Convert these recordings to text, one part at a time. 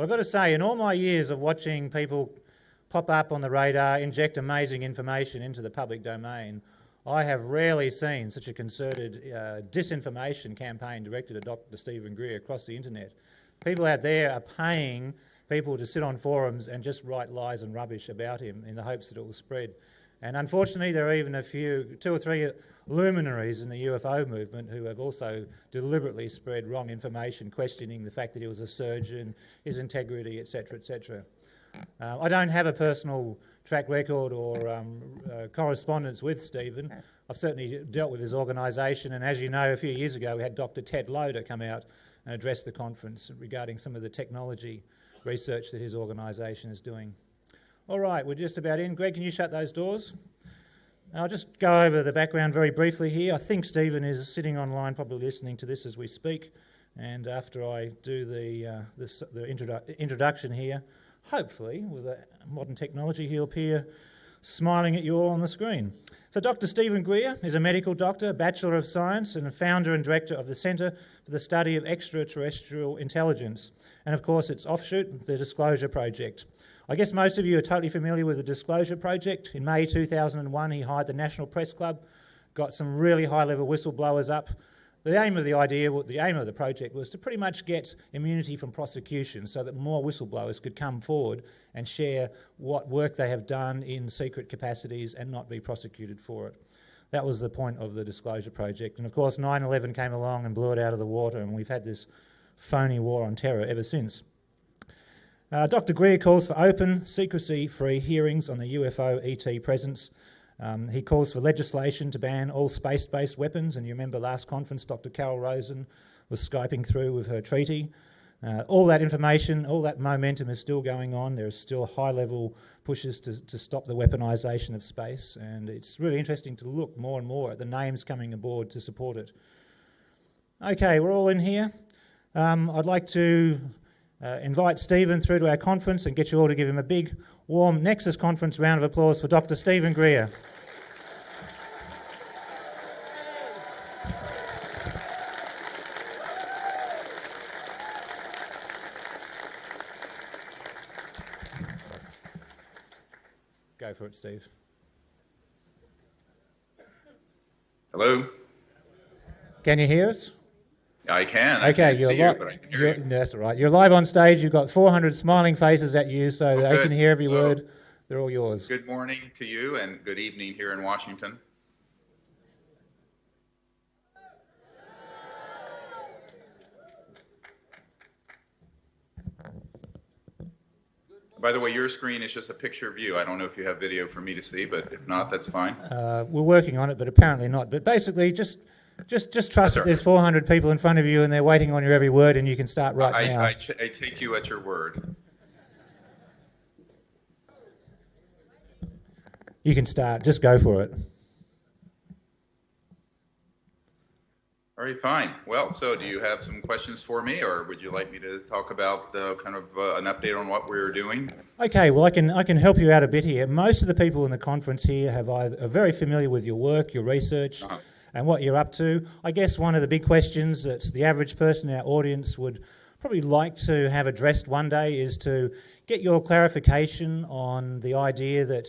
But I've got to say, in all my years of watching people pop up on the radar, inject amazing information into the public domain, I have rarely seen such a concerted disinformation campaign directed at Dr. Stephen Greer across the internet. People out there are paying people to sit on forums and just write lies and rubbish about him in the hopes that it will spread. And unfortunately, there are even two or three luminaries in the UFO movement who have also deliberately spread wrong information, questioning the fact that he was a surgeon, his integrity, etc., etc. I don't have a personal track record or correspondence with Stephen. I've certainly dealt with his organisation, and as you know, a few years ago we had Dr. Ted Loader come out and address the conference regarding some of the technology research that his organisation is doing. All right, we're just about in. Greg, can you shut those doors? I'll just go over the background very briefly here. I think Stephen is sitting online probably listening to this as we speak, and after I do the introduction here, hopefully, with a modern technology, he'll appear smiling at you all on the screen. So Dr. Stephen Greer is a medical doctor, Bachelor of Science, and a founder and director of the Centre for the Study of Extraterrestrial Intelligence, and of course its offshoot, the Disclosure Project. I guess most of you are totally familiar with the Disclosure Project. In May 2001, he hired the National Press Club, got some really high-level whistleblowers up. The aim of the project was to pretty much get immunity from prosecution so that more whistleblowers could come forward and share what work they have done in secret capacities and not be prosecuted for it. That was the point of the Disclosure Project. And of course 9/11 came along and blew it out of the water, and we've had this phony war on terror ever since. Dr. Greer calls for open, secrecy-free hearings on the UFO ET presence. He calls for legislation to ban all space-based weapons, and you remember last conference Dr. Carol Rosen was Skyping through with her treaty. All that information, all that momentum is still going on. There are still high-level pushes to stop the weaponisation of space, and it's really interesting to look more and more at the names coming aboard to support it. Okay, we're all in here. I'd like to invite Stephen through to our conference and get you all to give him a big, warm Nexus Conference round of applause for Dr. Stephen Greer. Go for it, Steve. Hello? Can you hear us? I can. Okay, I can't see you, but I can hear you. That's all right. You're live on stage. You've got 400 smiling faces at you, so they Good. can hear every Hello. word. They're all yours. Good morning to you and good evening here in Washington. By the way, your screen is just a picture of you. I don't know if you have video for me to see, but if not, that's fine. We're working on it, but apparently not. But basically, just trust that there's 400 people in front of you and they're waiting on your every word, and you can start right now. I take you at your word. You can start. Just go for it. All right, fine. Well, so do you have some questions for me, or would you like me to talk about kind of an update on what we're doing? Okay, well, I can help you out a bit here. Most of the people in the conference here are very familiar with your work, your research, and what you're up to. I guess one of the big questions that the average person in our audience would probably like to have addressed one day is to get your clarification on the idea that,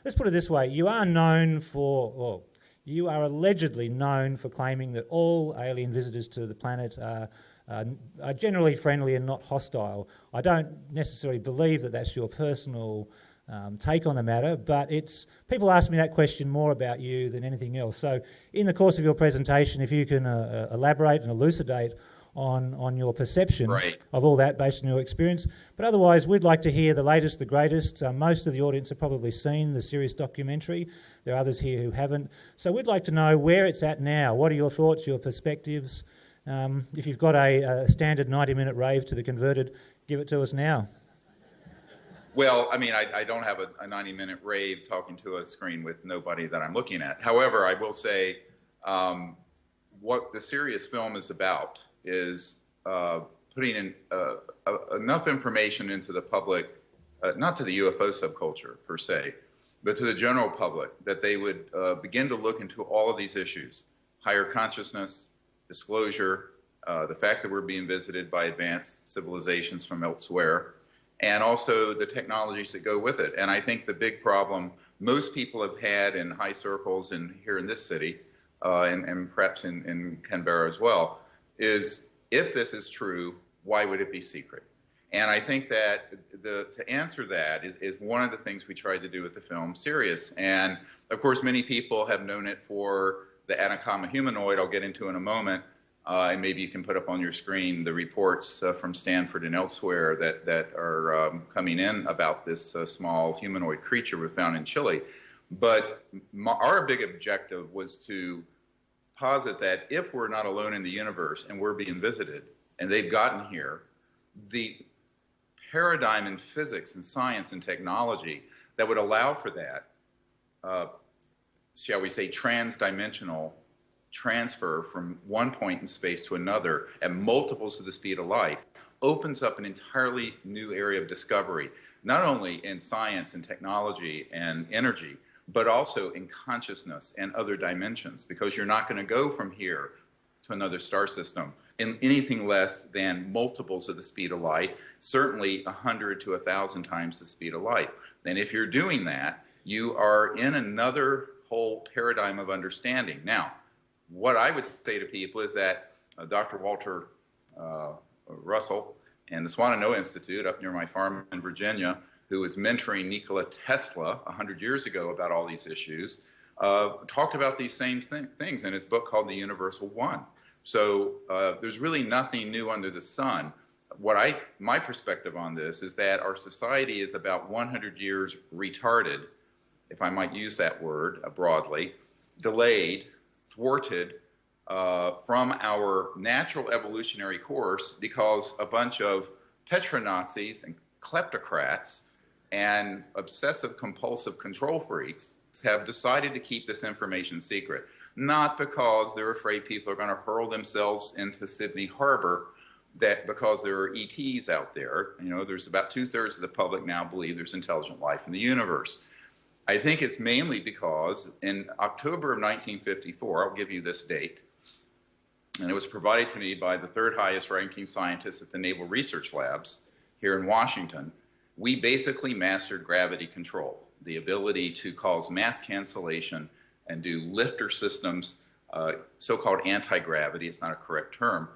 let's put it this way, you are known for, well, you are allegedly known for claiming that all alien visitors to the planet are generally friendly and not hostile. I don't necessarily believe that that's your personal take on the matter, but people ask me that question more about you than anything else. So in the course of your presentation, if you can elaborate and elucidate on your perception of all that based on your experience. But otherwise, we'd like to hear the latest, the greatest. Most of the audience have probably seen the Sirius documentary. There are others here who haven't. So we'd like to know where it's at now. What are your thoughts, your perspectives? If you've got a standard 90-minute rave to the converted, give it to us now. Well, I mean, I don't have a 90-minute rave talking to a screen with nobody that I'm looking at. However, I will say what the Sirius film is about is putting in enough information into the public, not to the UFO subculture per se, but to the general public, that they would begin to look into all of these issues: higher consciousness, disclosure, the fact that we're being visited by advanced civilizations from elsewhere, and also the technologies that go with it. And I think the big problem most people have had in high circles and here in this city, and perhaps in Canberra as well, is if this is true, why would it be secret? And I think that to answer that is one of the things we tried to do with the film Sirius. And of course, many people have known it for the Atacama humanoid I'll get into in a moment. And maybe you can put up on your screen the reports from Stanford and elsewhere that are coming in about this small humanoid creature we found in Chile. But our big objective was to posit that if we're not alone in the universe and we're being visited and they've gotten here, the paradigm in physics and science and technology that would allow for that, shall we say, transdimensional transfer from one point in space to another at multiples of the speed of light opens up an entirely new area of discovery, not only in science and technology and energy, but also in consciousness and other dimensions, because you're not going to go from here to another star system in anything less than multiples of the speed of light, certainly 100 to 1,000 times the speed of light. And if you're doing that, you are in another whole paradigm of understanding. Now, what I would say to people is that Dr. Walter Russell and the Swanano Institute up near my farm in Virginia, who was mentoring Nikola Tesla 100 years ago about all these issues, talked about these same things in his book called The Universal One. So there's really nothing new under the sun. My perspective on this is that our society is about 100 years retarded, if I might use that word broadly, delayed, thwarted from our natural evolutionary course because a bunch of petro-Nazis and kleptocrats and obsessive compulsive control freaks have decided to keep this information secret. Not because they're afraid people are going to hurl themselves into Sydney Harbor, that because there are ETs out there. You know, there's about 2/3 of the public now believe there's intelligent life in the universe. I think it's mainly because in October of 1954, I'll give you this date, and it was provided to me by the third highest ranking scientist at the Naval Research Labs here in Washington. We basically mastered gravity control, the ability to cause mass cancellation and do lifter systems, so-called anti-gravity. It's not a correct term,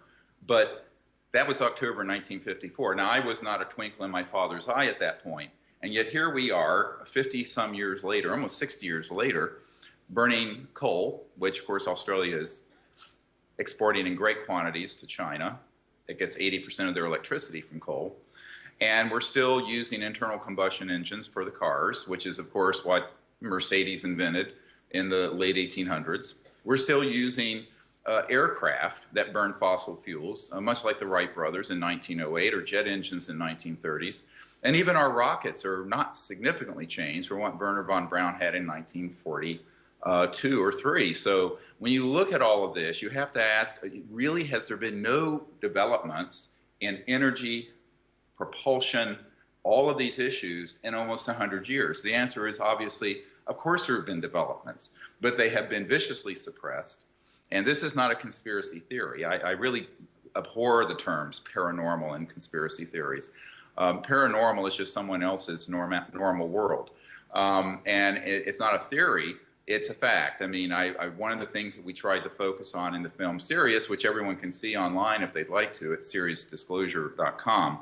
but that was October 1954. Now, I was not a twinkle in my father's eye at that point. And yet here we are 50-some years later, almost 60 years later, burning coal, which of course Australia is exporting in great quantities to China. It gets 80% of their electricity from coal. And we're still using internal combustion engines for the cars, which is of course what Mercedes invented in the late 1800s. We're still using aircraft that burn fossil fuels, much like the Wright brothers in 1908 or jet engines in 1930s. And even our rockets are not significantly changed from what Wernher von Braun had in 1942 or 3. So when you look at all of this, you have to ask, really, has there been no developments in energy, propulsion, all of these issues in almost 100 years? The answer is obviously, of course there have been developments, but they have been viciously suppressed. And this is not a conspiracy theory. I really abhor the terms paranormal and conspiracy theories. Paranormal is just someone else's normal world. And it's not a theory, it's a fact. I mean, one of the things that we tried to focus on in the film Sirius, which everyone can see online if they'd like to at SiriusDisclosure.com.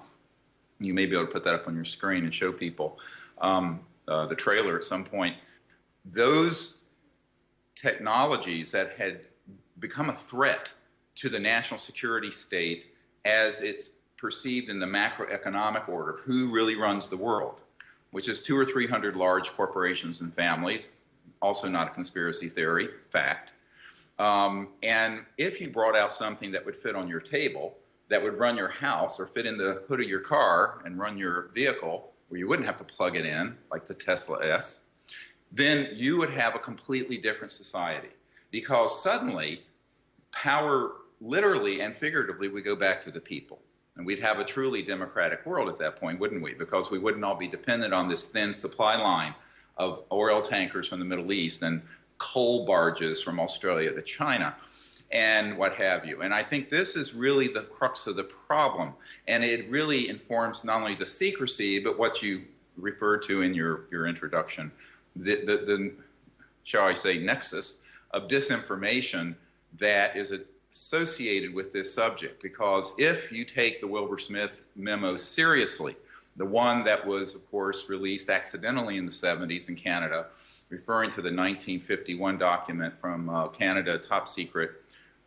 You may be able to put that up on your screen and show people the trailer at some point. Those technologies that had become a threat to the national security state as it's perceived in the macroeconomic order of who really runs the world, which is 200 or 300 large corporations and families, also not a conspiracy theory, fact. And if you brought out something that would fit on your table, that would run your house or fit in the hood of your car and run your vehicle, where you wouldn't have to plug it in, like the Tesla S, then you would have a completely different society. Because suddenly, power literally and figuratively would go back to the people. And we'd have a truly democratic world at that point, wouldn't we? Because we wouldn't all be dependent on this thin supply line of oil tankers from the Middle East and coal barges from Australia to China. and what have you. And I think this is really the crux of the problem. And it really informs not only the secrecy, but what you referred to in your introduction, the shall I say, nexus of disinformation that is associated with this subject. Because if you take the Wilbur Smith memo seriously, the one that was, of course, released accidentally in the 70s in Canada, referring to the 1951 document from Canada, top secret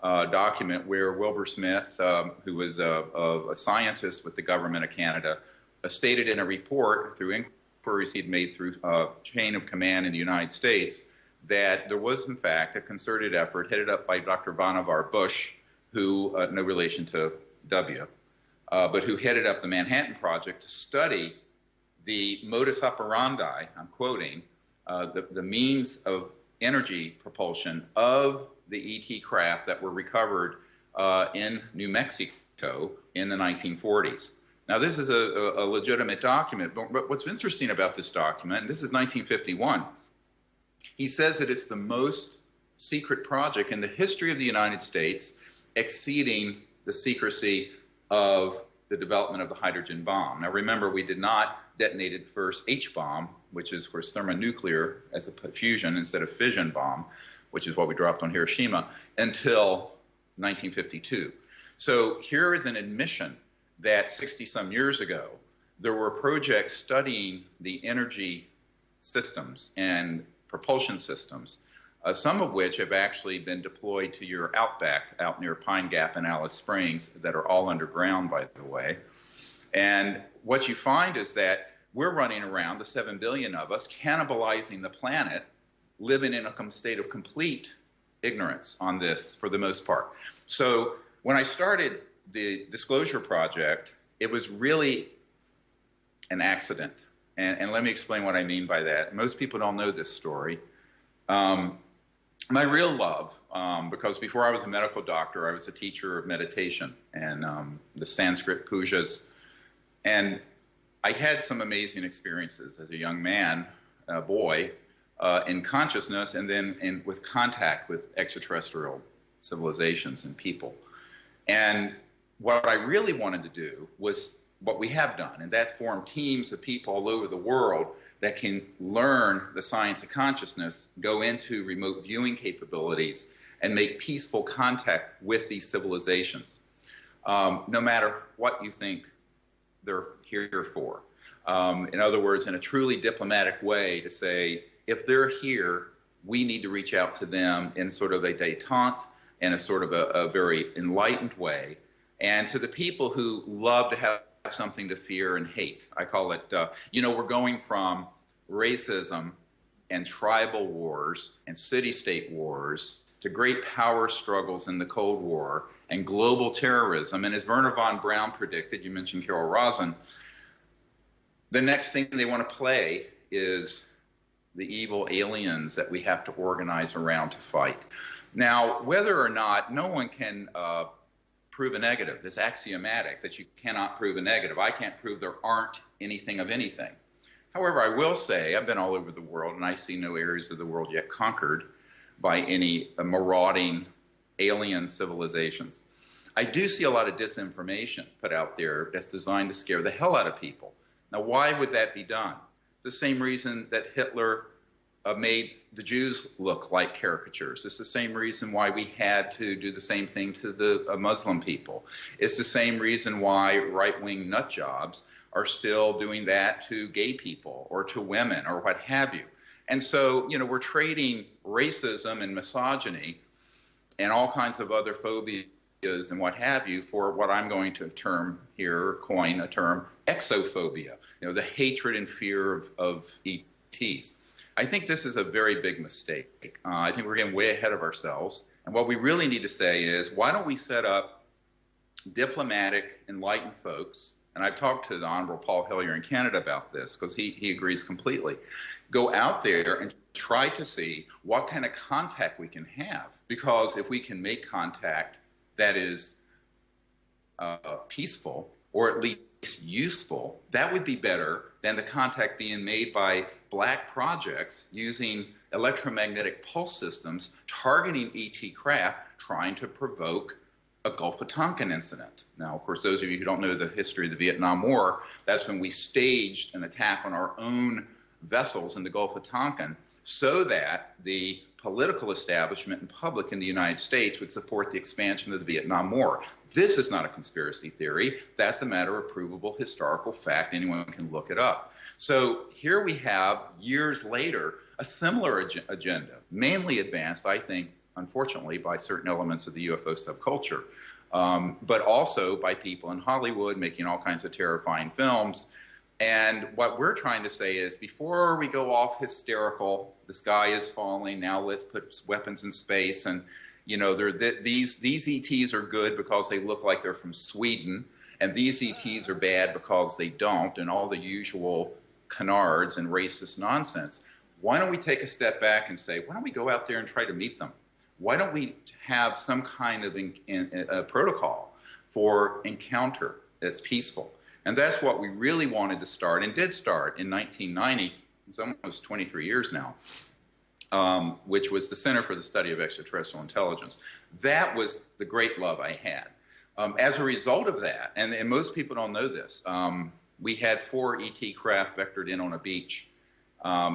document, where Wilbur Smith, who was a scientist with the government of Canada, stated in a report through inquiries he'd made through chain of command in the United States that there was, in fact, a concerted effort headed up by Dr. Vannevar Bush, who, no relation to W., but who headed up the Manhattan Project to study the modus operandi, I'm quoting, the means of energy propulsion of the ET craft that were recovered in New Mexico in the 1940s. Now, this is a legitimate document, but what's interesting about this document, and this is 1951, he says that it's the most secret project in the history of the United States, exceeding the secrecy of the development of the hydrogen bomb. Now, remember, we did not detonate the first H-bomb, which is, of course, thermonuclear as a fusion instead of fission bomb, which is what we dropped on Hiroshima, until 1952. So here is an admission that 60-some years ago, there were projects studying the energy systems and propulsion systems, some of which have actually been deployed to your outback out near Pine Gap and Alice Springs that are all underground, by the way. And what you find is that we're running around, the 7 billion of us, cannibalizing the planet, living in a state of complete ignorance on this for the most part. So when I started the Disclosure Project, it was really an accident. And let me explain what I mean by that. Most people don't know this story. My real love, because before I was a medical doctor, I was a teacher of meditation and the Sanskrit pujas. And I had some amazing experiences as a young man, a boy, in consciousness and then with contact with extraterrestrial civilizations and people. And what I really wanted to do was what we have done, and that's form teams of people all over the world that can learn the science of consciousness, go into remote viewing capabilities, and make peaceful contact with these civilizations, no matter what you think they're here for. In other words, in a truly diplomatic way to say, if they're here, we need to reach out to them in sort of a détente and a sort of a very enlightened way. And to the people who love to have something to fear and hate, I call it, we're going from racism and tribal wars and city-state wars to great power struggles in the Cold War and global terrorism. And as Werner von Braun predicted, you mentioned Carol Rosin, the next thing they want to play is the evil aliens that we have to organize around to fight. Now, whether or not, no one can prove a negative. It's axiomatic that you cannot prove a negative. I can't prove there aren't anything of anything. However, I will say I've been all over the world, and I see no areas of the world yet conquered by any marauding alien civilizations. I do see a lot of disinformation put out there that's designed to scare the hell out of people. Now, why would that be done? It's the same reason that Hitler made the Jews look like caricatures. It's the same reason why we had to do the same thing to the Muslim people. It's the same reason why right-wing nut jobs are still doing that to gay people or to women or what have you. And so, we're trading racism and misogyny and all kinds of other phobias and what have you for what I'm going to coin a term, exophobia, the hatred and fear of ETs. I think this is a very big mistake. I think we're getting way ahead of ourselves. And what we really need to say is, why don't we set up diplomatic, enlightened folks, and I've talked to the Honorable Paul Hellyer in Canada about this because he agrees completely, go out there and try to see what kind of contact we can have. Because if we can make contact that is peaceful or at least useful, that would be better than the contact being made by black projects using electromagnetic pulse systems targeting ET craft, trying to provoke a Gulf of Tonkin incident. Now, of course, those of you who don't know the history of the Vietnam War, that's when we staged an attack on our own vessels in the Gulf of Tonkin so that the political establishment and public in the United States would support the expansion of the Vietnam War. This is not a conspiracy theory. That's a matter of provable historical fact. Anyone can look it up. So here we have, years later, a similar agenda, mainly advanced, I think, unfortunately, by certain elements of the UFO subculture, but also by people in Hollywood making all kinds of terrifying films. And what we're trying to say is, before we go off hysterical, the sky is falling, now let's put weapons in space, and you know, these ETs are good because they look like they're from Sweden, and these ETs are bad because they don't, and all the usual canards and racist nonsense. Why don't we take a step back and say, why don't we go out there and try to meet them? Why don't we have some kind of protocol for encounter that's peaceful? And that's what we really wanted to start, and did start in 1990. It's almost 23 years now, which was the Center for the Study of Extraterrestrial Intelligence. That was the great love I had. As a result of that, and most people don't know this, we had 4 ET craft vectored in on a beach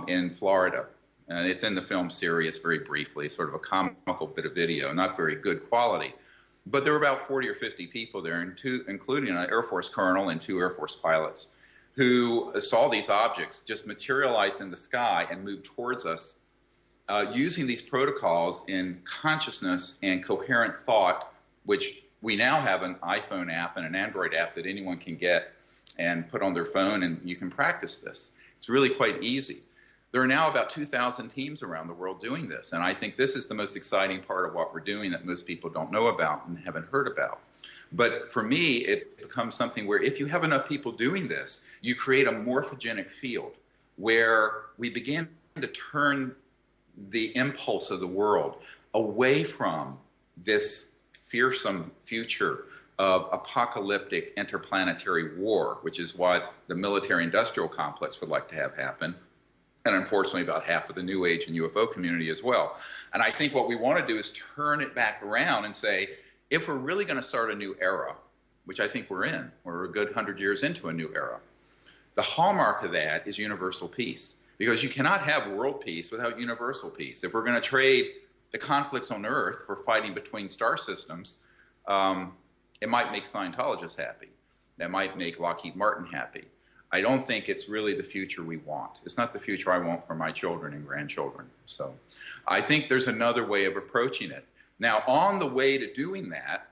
in Florida. And it's in the film Sirius very briefly, sort of a comical bit of video, not very good quality. But there were about 40 or 50 people there, including an Air Force colonel and 2 Air Force pilots, who saw these objects just materialize in the sky and move towards us using these protocols in consciousness and coherent thought, which we now have an iPhone app and an Android app that anyone can get and put on their phone, and you can practice this. It's really quite easy. There are now about 2,000 teams around the world doing this, and I think this is the most exciting part of what we're doing that most people don't know about and haven't heard about. But for me, it becomes something where if you have enough people doing this, you create a morphogenic field where we begin to turn the impulse of the world away from this fearsome future of apocalyptic interplanetary war, which is what the military-industrial complex would like to have happen, and unfortunately about half of the New Age and UFO community as well. And I think what we want to do is turn it back around and say, if we're really going to start a new era, which I think we're a good 100 years into a new era, the hallmark of that is universal peace. Because you cannot have world peace without universal peace. If we're going to trade the conflicts on Earth for fighting between star systems, it might make Scientologists happy. That might make Lockheed Martin happy. I don't think it's really the future we want. It's not the future I want for my children and grandchildren. So I think there's another way of approaching it. Now, on the way to doing that,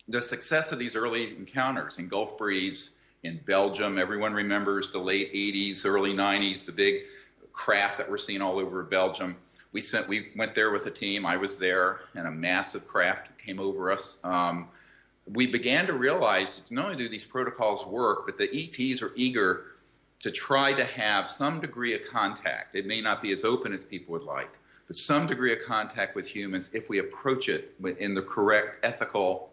the success of these early encounters in Gulf Breeze, in Belgium, everyone remembers the late 80s, early 90s, the big craft that we're seeing all over Belgium. We went there with a team. I was there, and a massive craft came over us. We began to realize not only do these protocols work, but the ETs are eager to try to have some degree of contact. It may not be as open as people would like, but some degree of contact with humans if we approach it in the correct ethical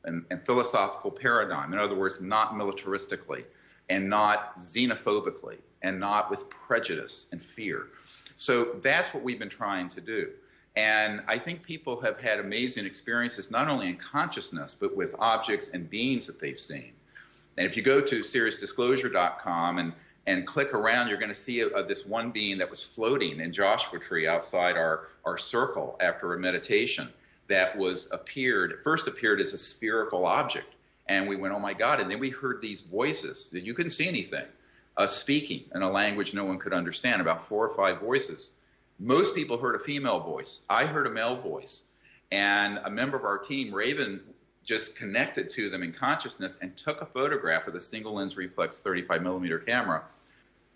and philosophical paradigm. In other words, not militaristically, and not xenophobically, and not with prejudice and fear. So that's what we've been trying to do. And I think people have had amazing experiences, not only in consciousness, but with objects and beings that they've seen. And if you go to SeriousDisclosure.com and click around, you're going to see this one being that was floating in Joshua Tree outside our circle after a meditation that first appeared as a spherical object. And we went, oh my God. And then we heard these voices that you couldn't see anything, speaking in a language no one could understand, about 4 or 5 voices. Most people heard a female voice. I heard a male voice. And a member of our team, Raven, just connected to them in consciousness and took a photograph with a single lens reflex 35 millimeter camera.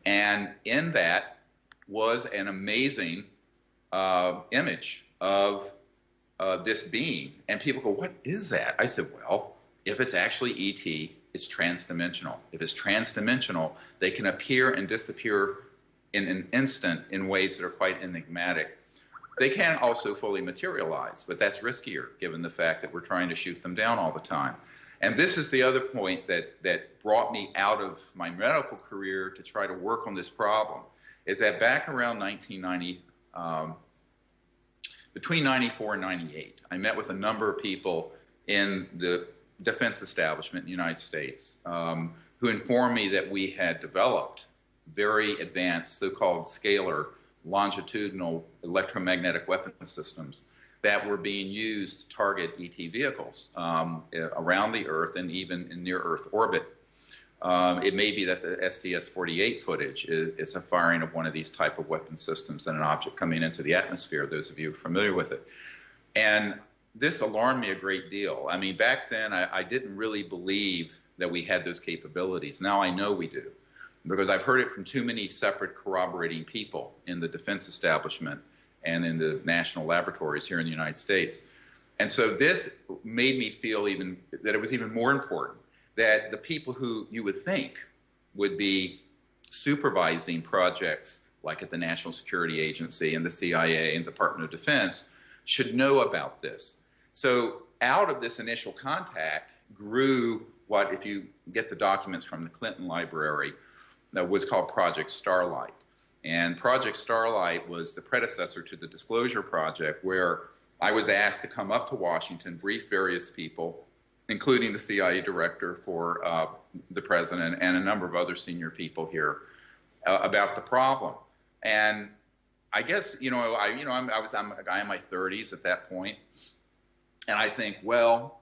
And in that was an amazing image of this being. And people go, what is that? I said, well, if it's actually ET, it's transdimensional. If it's transdimensional, they can appear and disappear in an instant in ways that are quite enigmatic. They can also fully materialize, but that's riskier given the fact that we're trying to shoot them down all the time. And this is the other point that brought me out of my medical career to try to work on this problem, is that back around between 94 and 98, I met with a number of people in the defense establishment in the United States who informed me that we had developed very advanced so-called scalar longitudinal electromagnetic weapon systems that were being used to target ET vehicles around the Earth and even in near-Earth orbit. It may be that the STS-48 footage is a firing of one of these type of weapon systems and an object coming into the atmosphere, those of you familiar with it. And this alarmed me a great deal. I mean, back then, I didn't really believe that we had those capabilities. Now I know we do, because I've heard it from too many separate corroborating people in the defense establishment and in the national laboratories here in the United States. And so this made me feel that it was even more important that the people who you would think would be supervising projects like at the National Security Agency and the CIA and the Department of Defense should know about this. So out of this initial contact grew what, if you get the documents from the Clinton Library, that was called Project Starlight. And Project Starlight was the predecessor to the Disclosure Project, where I was asked to come up to Washington, brief various people, including the CIA director for the president and a number of other senior people here about the problem. And I guess, I'm a guy in my 30s at that point, and I think, well,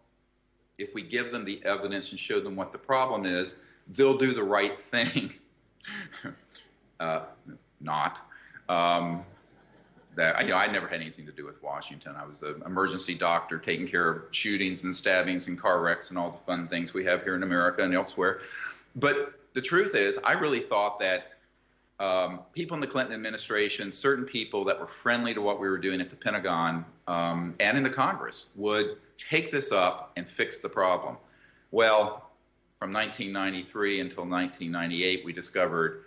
if we give them the evidence and show them what the problem is, they'll do the right thing. I never had anything to do with Washington. I was an emergency doctor taking care of shootings and stabbings and car wrecks and all the fun things we have here in America and elsewhere. But the truth is, I really thought that people in the Clinton administration, certain people that were friendly to what we were doing at the Pentagon and in the Congress, would take this up and fix the problem. Well, from 1993 until 1998, we discovered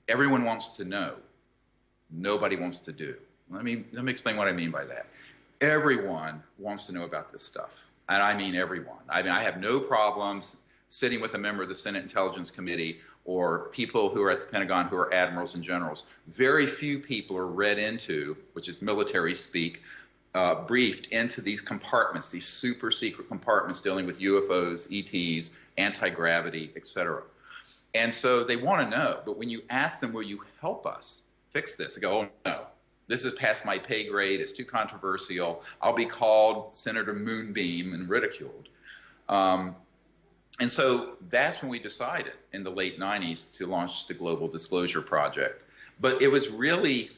everyone wants to know. Nobody wants to do. Let me explain what I mean by that. Everyone wants to know about this stuff. And I mean everyone. I mean, I have no problems sitting with a member of the Senate Intelligence Committee or people who are at the Pentagon who are admirals and generals. Very few people are read into, which is military speak, briefed into these compartments, these super secret compartments dealing with UFOs, ETs, anti-gravity, etc. And so they want to know, but when you ask them, will you help us fix this? They go, oh no, this is past my pay grade, it's too controversial, I'll be called Senator Moonbeam and ridiculed. And so that's when we decided in the late 90s to launch the Global Disclosure Project. But it was really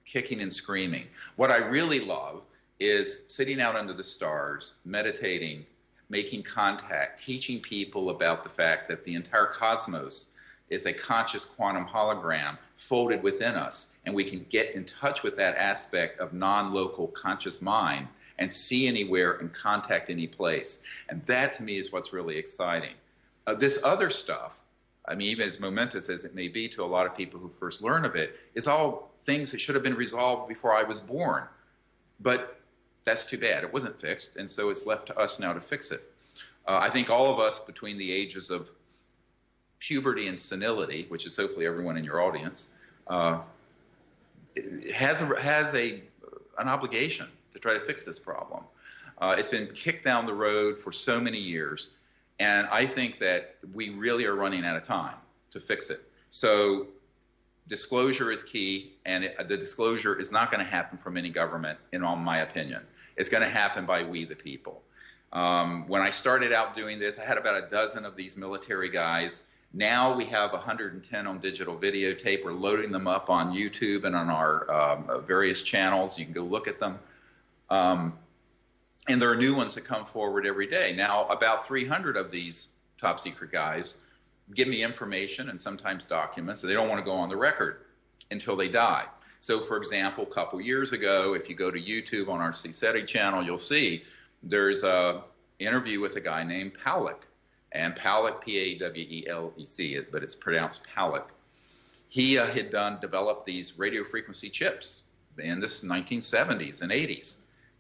kicking and screaming. What I really love is sitting out under the stars, meditating, making contact, teaching people about the fact that the entire cosmos is a conscious quantum hologram folded within us, and we can get in touch with that aspect of non-local conscious mind and see anywhere and contact any place. And that, to me, is what's really exciting. This other stuff, I mean, even as momentous as it may be to a lot of people who first learn of it, is all things that should have been resolved before I was born. But that's too bad. It wasn't fixed, and so it's left to us now to fix it. I think all of us between the ages of puberty and senility, which is hopefully everyone in your audience, has an obligation to try to fix this problem. It's been kicked down the road for so many years, and I think that we really are running out of time to fix it. So disclosure is key, and the disclosure is not going to happen from any government, in all my opinion. It's going to happen by we the people. When I started out doing this, I had about a dozen of these military guys. Now we have 110 on digital videotape. We're loading them up on YouTube and on our various channels. You can go look at them. And there are new ones that come forward every day. Now, about 300 of these top secret guys give me information and sometimes documents, but they don't want to go on the record until they die. So, for example, a couple years ago, if you go to YouTube on our CSETI channel, you'll see there's an interview with a guy named Pawlek. And Pawlek, P-A-W-E-L-E-C, but it's pronounced Pawlek. He had developed these radio frequency chips in the 1970s and 80s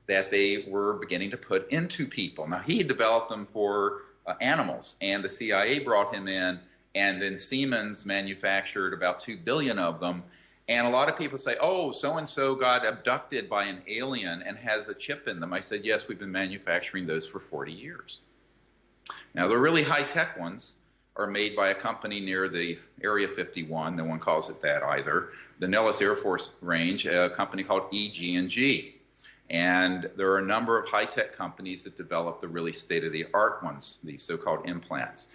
that they were beginning to put into people. Now, he had developed them for animals, and the CIA brought him in and then Siemens manufactured about 2 billion of them. And a lot of people say, oh, so-and-so got abducted by an alien and has a chip in them. I said, yes, we've been manufacturing those for 40 years. Now, the really high-tech ones are made by a company near the Area 51. No one calls it that either. The Nellis Air Force Range, a company called EG&G. And there are a number of high-tech companies that develop the really state-of-the-art ones, these so-called implants.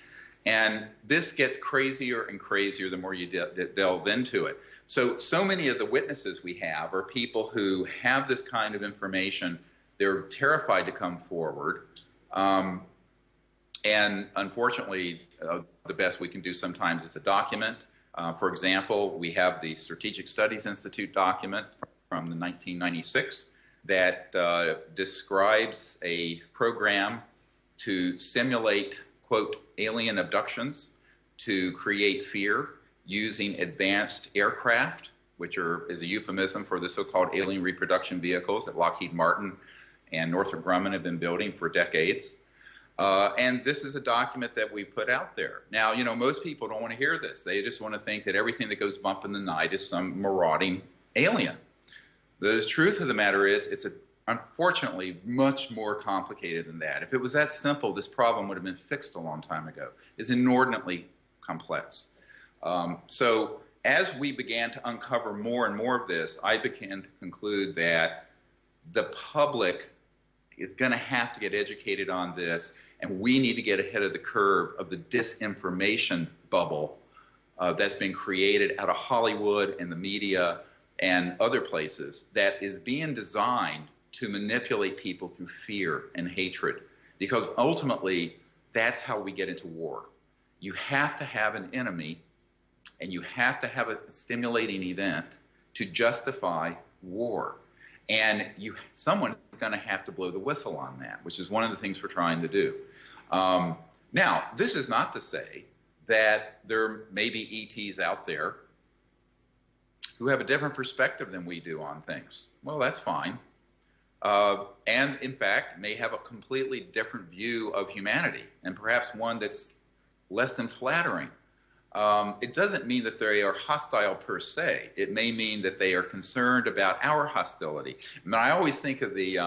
And this gets crazier and crazier the more you delve into it. So many of the witnesses we have are people who have this kind of information. They're terrified to come forward. And unfortunately, the best we can do sometimes is a document. For example, we have the Strategic Studies Institute document from the 1996 that describes a program to simulate, quote, alien abductions to create fear using advanced aircraft, which is a euphemism for the so-called alien reproduction vehicles that Lockheed Martin and Northrop Grumman have been building for decades. And this is a document that we put out there. Now, you know, most people don't want to hear this. They just want to think that everything that goes bump in the night is some marauding alien. The truth of the matter is, it's unfortunately much more complicated than that. If it was that simple, this problem would have been fixed a long time ago. It's inordinately complex. So as we began to uncover more and more of this, I began to conclude that the public is going to have to get educated on this, and we need to get ahead of the curve of the disinformation bubble that's been created out of Hollywood and the media and other places that is being designed to manipulate people through fear and hatred, because ultimately that's how we get into war. You have to have an enemy, and you have to have a stimulating event to justify war. And someone is going to have to blow the whistle on that, which is one of the things we're trying to do. Now, this is not to say that there may be ETs out there who have a different perspective than we do on things. Well, that's fine. And in fact, may have a completely different view of humanity, and perhaps one that's less than flattering. It doesn't mean that they are hostile per se. It may mean that they are concerned about our hostility. I mean, I always think of the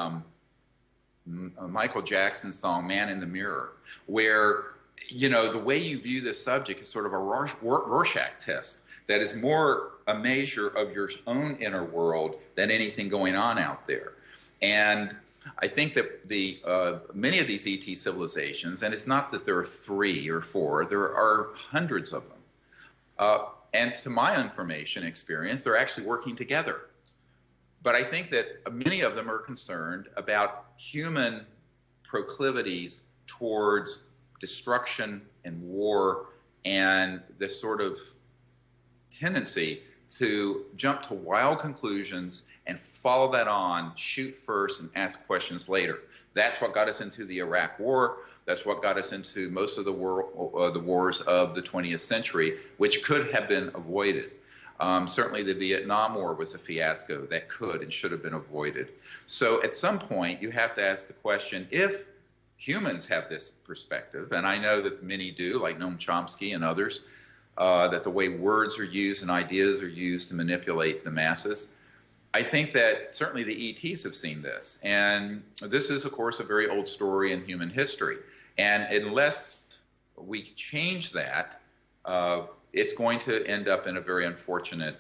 Michael Jackson song, Man in the Mirror, where, you know, the way you view this subject is sort of a Rorschach test that is more a measure of your own inner world than anything going on out there. And I think that many of these ET civilizations, and it's not that there are 3 or 4, there are hundreds of them. And to my information experience, they're actually working together. But I think that many of them are concerned about human proclivities towards destruction and war, and this sort of tendency to jump to wild conclusions and follow that on, shoot first and ask questions later. That's what got us into the Iraq War. That's what got us into most of the wars of the 20th century, which could have been avoided. Certainly the Vietnam War was a fiasco that could and should have been avoided. So at some point, you have to ask the question, if humans have this perspective, and I know that many do, like Noam Chomsky and others, that the way words are used and ideas are used to manipulate the masses, I think that certainly the ETs have seen this. And this is, of course, a very old story in human history. And unless we change that, it's going to end up in a very unfortunate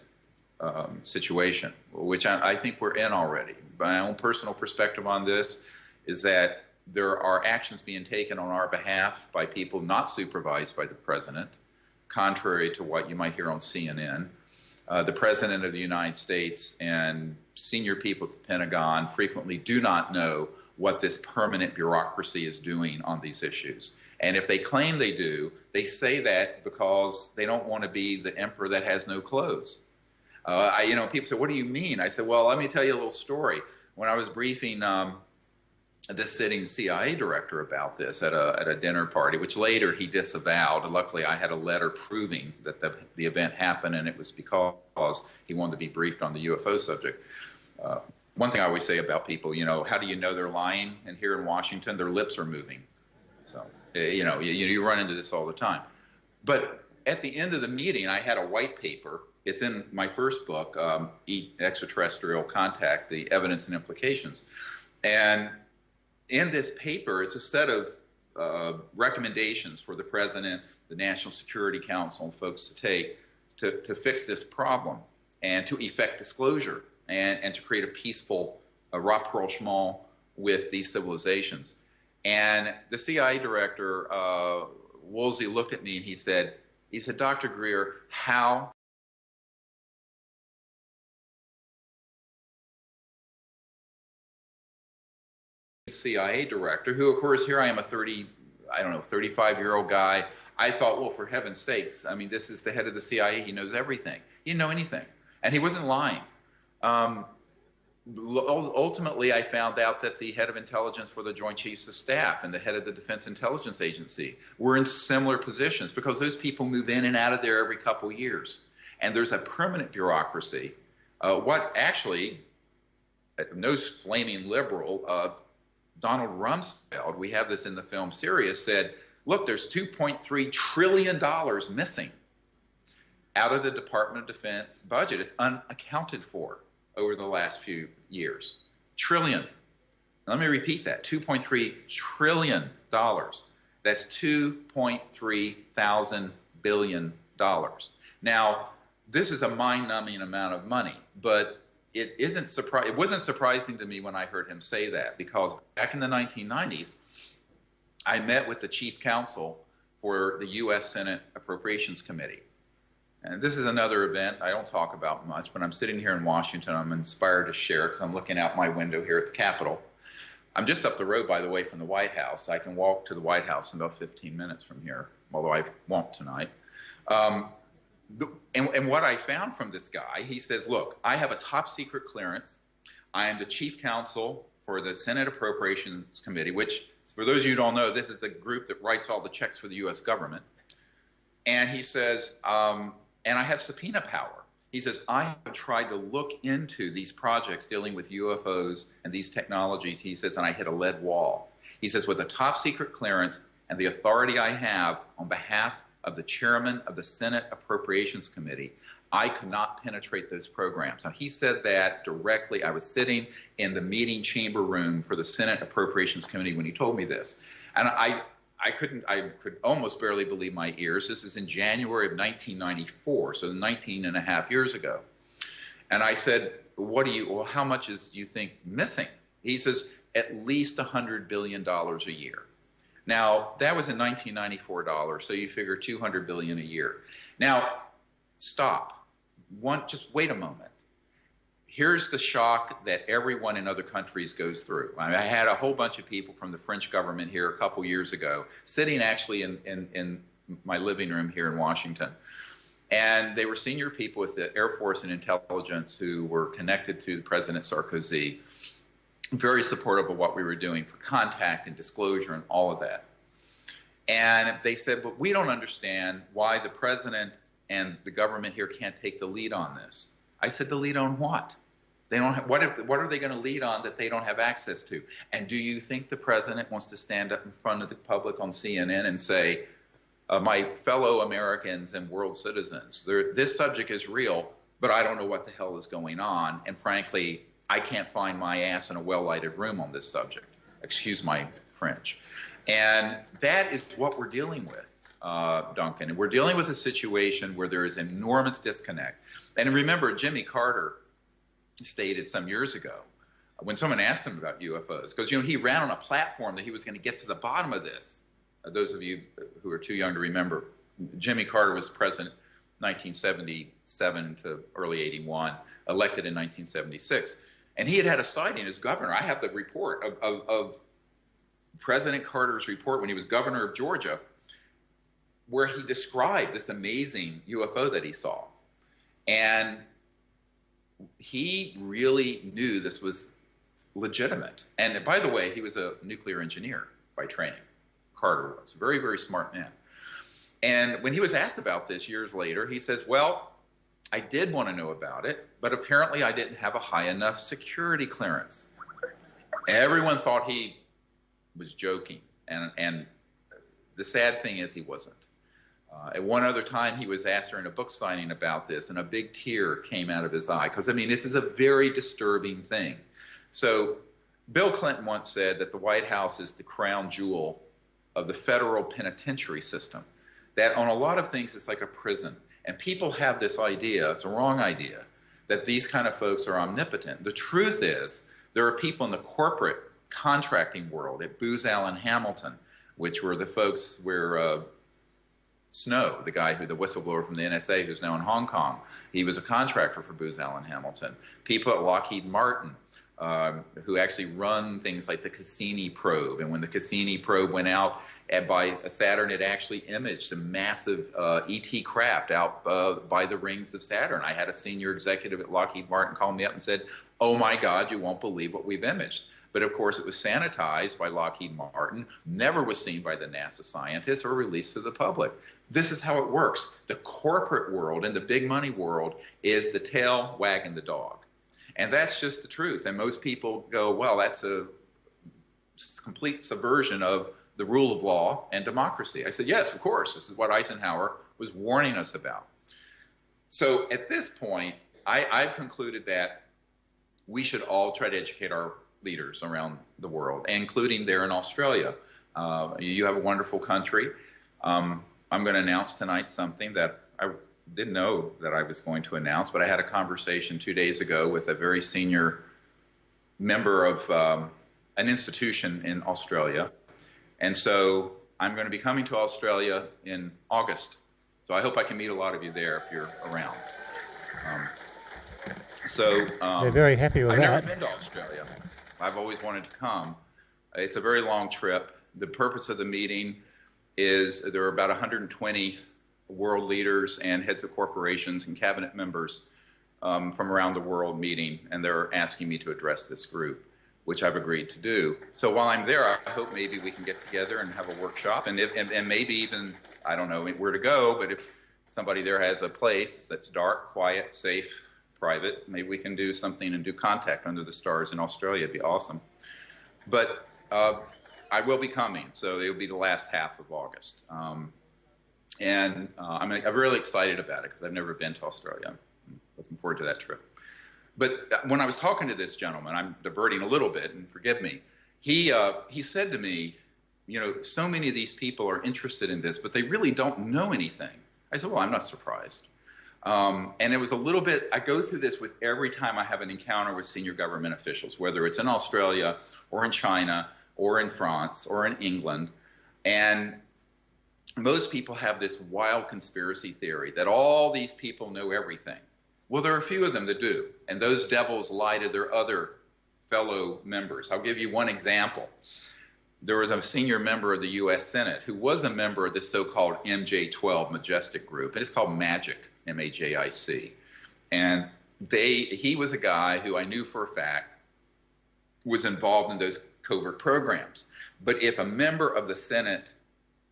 situation, which I think we're in already. My own personal perspective on this is that there are actions being taken on our behalf by people not supervised by the president, contrary to what you might hear on CNN. The President of the United States and senior people at the Pentagon frequently do not know what this permanent bureaucracy is doing on these issues. And if they claim they do, they say that because they don't want to be the emperor that has no clothes. People say, what do you mean? I said, well, let me tell you a little story. When I was briefing this sitting CIA director about this at a dinner party, which later he disavowed. And luckily, I had a letter proving that the event happened, and it was because he wanted to be briefed on the UFO subject. One thing I always say about people, how do you know they're lying? And here in Washington, their lips are moving. So, you run into this all the time. But at the end of the meeting, I had a white paper. It's in my first book, Extraterrestrial Contact, The Evidence and Implications. And in this paper, it's a set of recommendations for the president, the National Security Council, and folks to take to fix this problem and to effect disclosure and to create a peaceful rapprochement with these civilizations. And the CIA director, Woolsey, looked at me and he said, Dr. Greer, how CIA director, who of course here I am a 35-year-old guy. I thought, well, for heaven's sakes, I mean, this is the head of the CIA. He knows everything. He didn't know anything. And he wasn't lying. Ultimately, I found out that the head of intelligence for the Joint Chiefs of Staff and the head of the Defense Intelligence Agency were in similar positions because those people move in and out of there every couple of years. And there's a permanent bureaucracy. What actually, no flaming liberal, Donald Rumsfeld, we have this in the film Sirius, said, look, there's $2.3 trillion missing out of the Department of Defense budget. It's unaccounted for over the last few years. Trillion. Let me repeat that, $2.3 trillion. That's 2.3 thousand billion dollars. Now, this is a mind-numbing amount of money, but it wasn't surprising to me when I heard him say that, because back in the 1990s, I met with the chief counsel for the U.S. Senate Appropriations Committee. And this is another event I don't talk about much, but I'm sitting here in Washington. I'm inspired to share because I'm looking out my window here at the Capitol. I'm just up the road, by the way, from the White House. I can walk to the White House in about 15 minutes from here, although I won't tonight. And what I found from this guy, he says, look, I have a top secret clearance. I am the chief counsel for the Senate Appropriations Committee, which, for those of you who don't know, this is the group that writes all the checks for the U.S. government. And he says, and I have subpoena power. He says, I have tried to look into these projects dealing with UFOs and these technologies. He says, and I hit a lead wall. He says, with a top secret clearance and the authority I have on behalf of the chairman of the Senate Appropriations Committee, I could not penetrate those programs. Now, he said that directly. I was sitting in the meeting chamber room for the Senate Appropriations Committee when he told me this. And I could almost barely believe my ears. This is in January of 1994, so 19 and a half years ago. And I said, well, how much do you think missing? He says, at least $100 billion a year. Now, that was in 1994 dollars, so you figure $200 billion a year. Now, stop. Just wait a moment. Here's the shock that everyone in other countries goes through. I mean, I had a whole bunch of people from the French government here a couple years ago, sitting actually in my living room here in Washington. And they were senior people with the Air Force and intelligence who were connected to President Sarkozy, very supportive of what we were doing for contact and disclosure and all of that. And they said, but we don't understand why the president and the government here can't take the lead on this. I said, the lead on what? They don't have, what are they going to lead on that they don't have access to? And do you think the president wants to stand up in front of the public on CNN and say, my fellow Americans and world citizens, this subject is real, but I don't know what the hell is going on. And frankly, I can't find my ass in a well-lighted room on this subject. Excuse my French. And that is what we're dealing with, Duncan. And we're dealing with a situation where there is enormous disconnect. And remember, Jimmy Carter stated some years ago, when someone asked him about UFOs, because he ran on a platform that he was going to get to the bottom of this. Those of you who are too young to remember, Jimmy Carter was president 1977 to early 81, elected in 1976. And he had a sighting as governor. I have the report of President Carter's report when he was governor of Georgia, where he described this amazing UFO that he saw. And he really knew this was legitimate. And by the way, he was a nuclear engineer by training. Carter was a very, very smart man. And when he was asked about this years later, he says, well, I did want to know about it, but apparently I didn't have a high enough security clearance. Everyone thought he was joking. And the sad thing is he wasn't. At one other time, he was asked during a book signing about this, and a big tear came out of his eye. Because, I mean, this is a very disturbing thing. So Bill Clinton once said that the White House is the crown jewel of the federal penitentiary system. That on a lot of things, it's like a prison. And people have this idea, it's a wrong idea, that these kind of folks are omnipotent. The truth is, there are people in the corporate contracting world at Booz Allen Hamilton, which were the folks where Snow, the guy the whistleblower from the NSA who's now in Hong Kong, he was a contractor for Booz Allen Hamilton. People at Lockheed Martin, who actually run things like the Cassini probe. And when the Cassini probe went out by Saturn, it actually imaged a massive ET craft out by the rings of Saturn. I had a senior executive at Lockheed Martin call me up and said, "Oh my God, you won't believe what we've imaged." But of course, it was sanitized by Lockheed Martin, never was seen by the NASA scientists or released to the public. This is how it works. The corporate world and the big money world is the tail wagging the dog. And that's just the truth. And most people go, well, that's a complete subversion of the rule of law and democracy. I said, yes, of course. This is what Eisenhower was warning us about. So at this point, I've concluded that we should all try to educate our leaders around the world, including there in Australia. You have a wonderful country. I'm going to announce tonight something that I didn't know that I was going to announce, but I had a conversation 2 days ago with a very senior member of an institution in Australia. And so I'm going to be coming to Australia in August. So I hope I can meet a lot of you there if you're around. They're very happy with I've that. never been to Australia. I've always wanted to come. It's a very long trip. The purpose of the meeting is there are about 120 world leaders and heads of corporations and cabinet members from around the world meeting, and they're asking me to address this group, which I've agreed to do. So while I'm there, I hope maybe we can get together and have a workshop, and maybe even, I don't know where to go, but if somebody there has a place that's dark, quiet, safe, private, maybe we can do something and do Contact Under the Stars in Australia. It'd be awesome. But I will be coming, so it'll be the last half of August. I'm really excited about it because I've never been to Australia. I'm looking forward to that trip. But when I was talking to this gentleman, I'm diverting a little bit, and forgive me, he said to me, you know, so many of these people are interested in this, but they really don't know anything. I said, well, I'm not surprised. And it was a little bit, I go through this with every time I have an encounter with senior government officials, whether it's in Australia or in China or in France or in England. And most people have this wild conspiracy theory that all these people know everything. Well, there are a few of them that do, and those devils lie to their other fellow members. I'll give you one example. There was a senior member of the U.S. Senate who was a member of the so-called MJ-12 Majestic Group, and it's called MAGIC, M-A-J-I-C. And he was a guy who I knew for a fact was involved in those covert programs. But if a member of the Senate,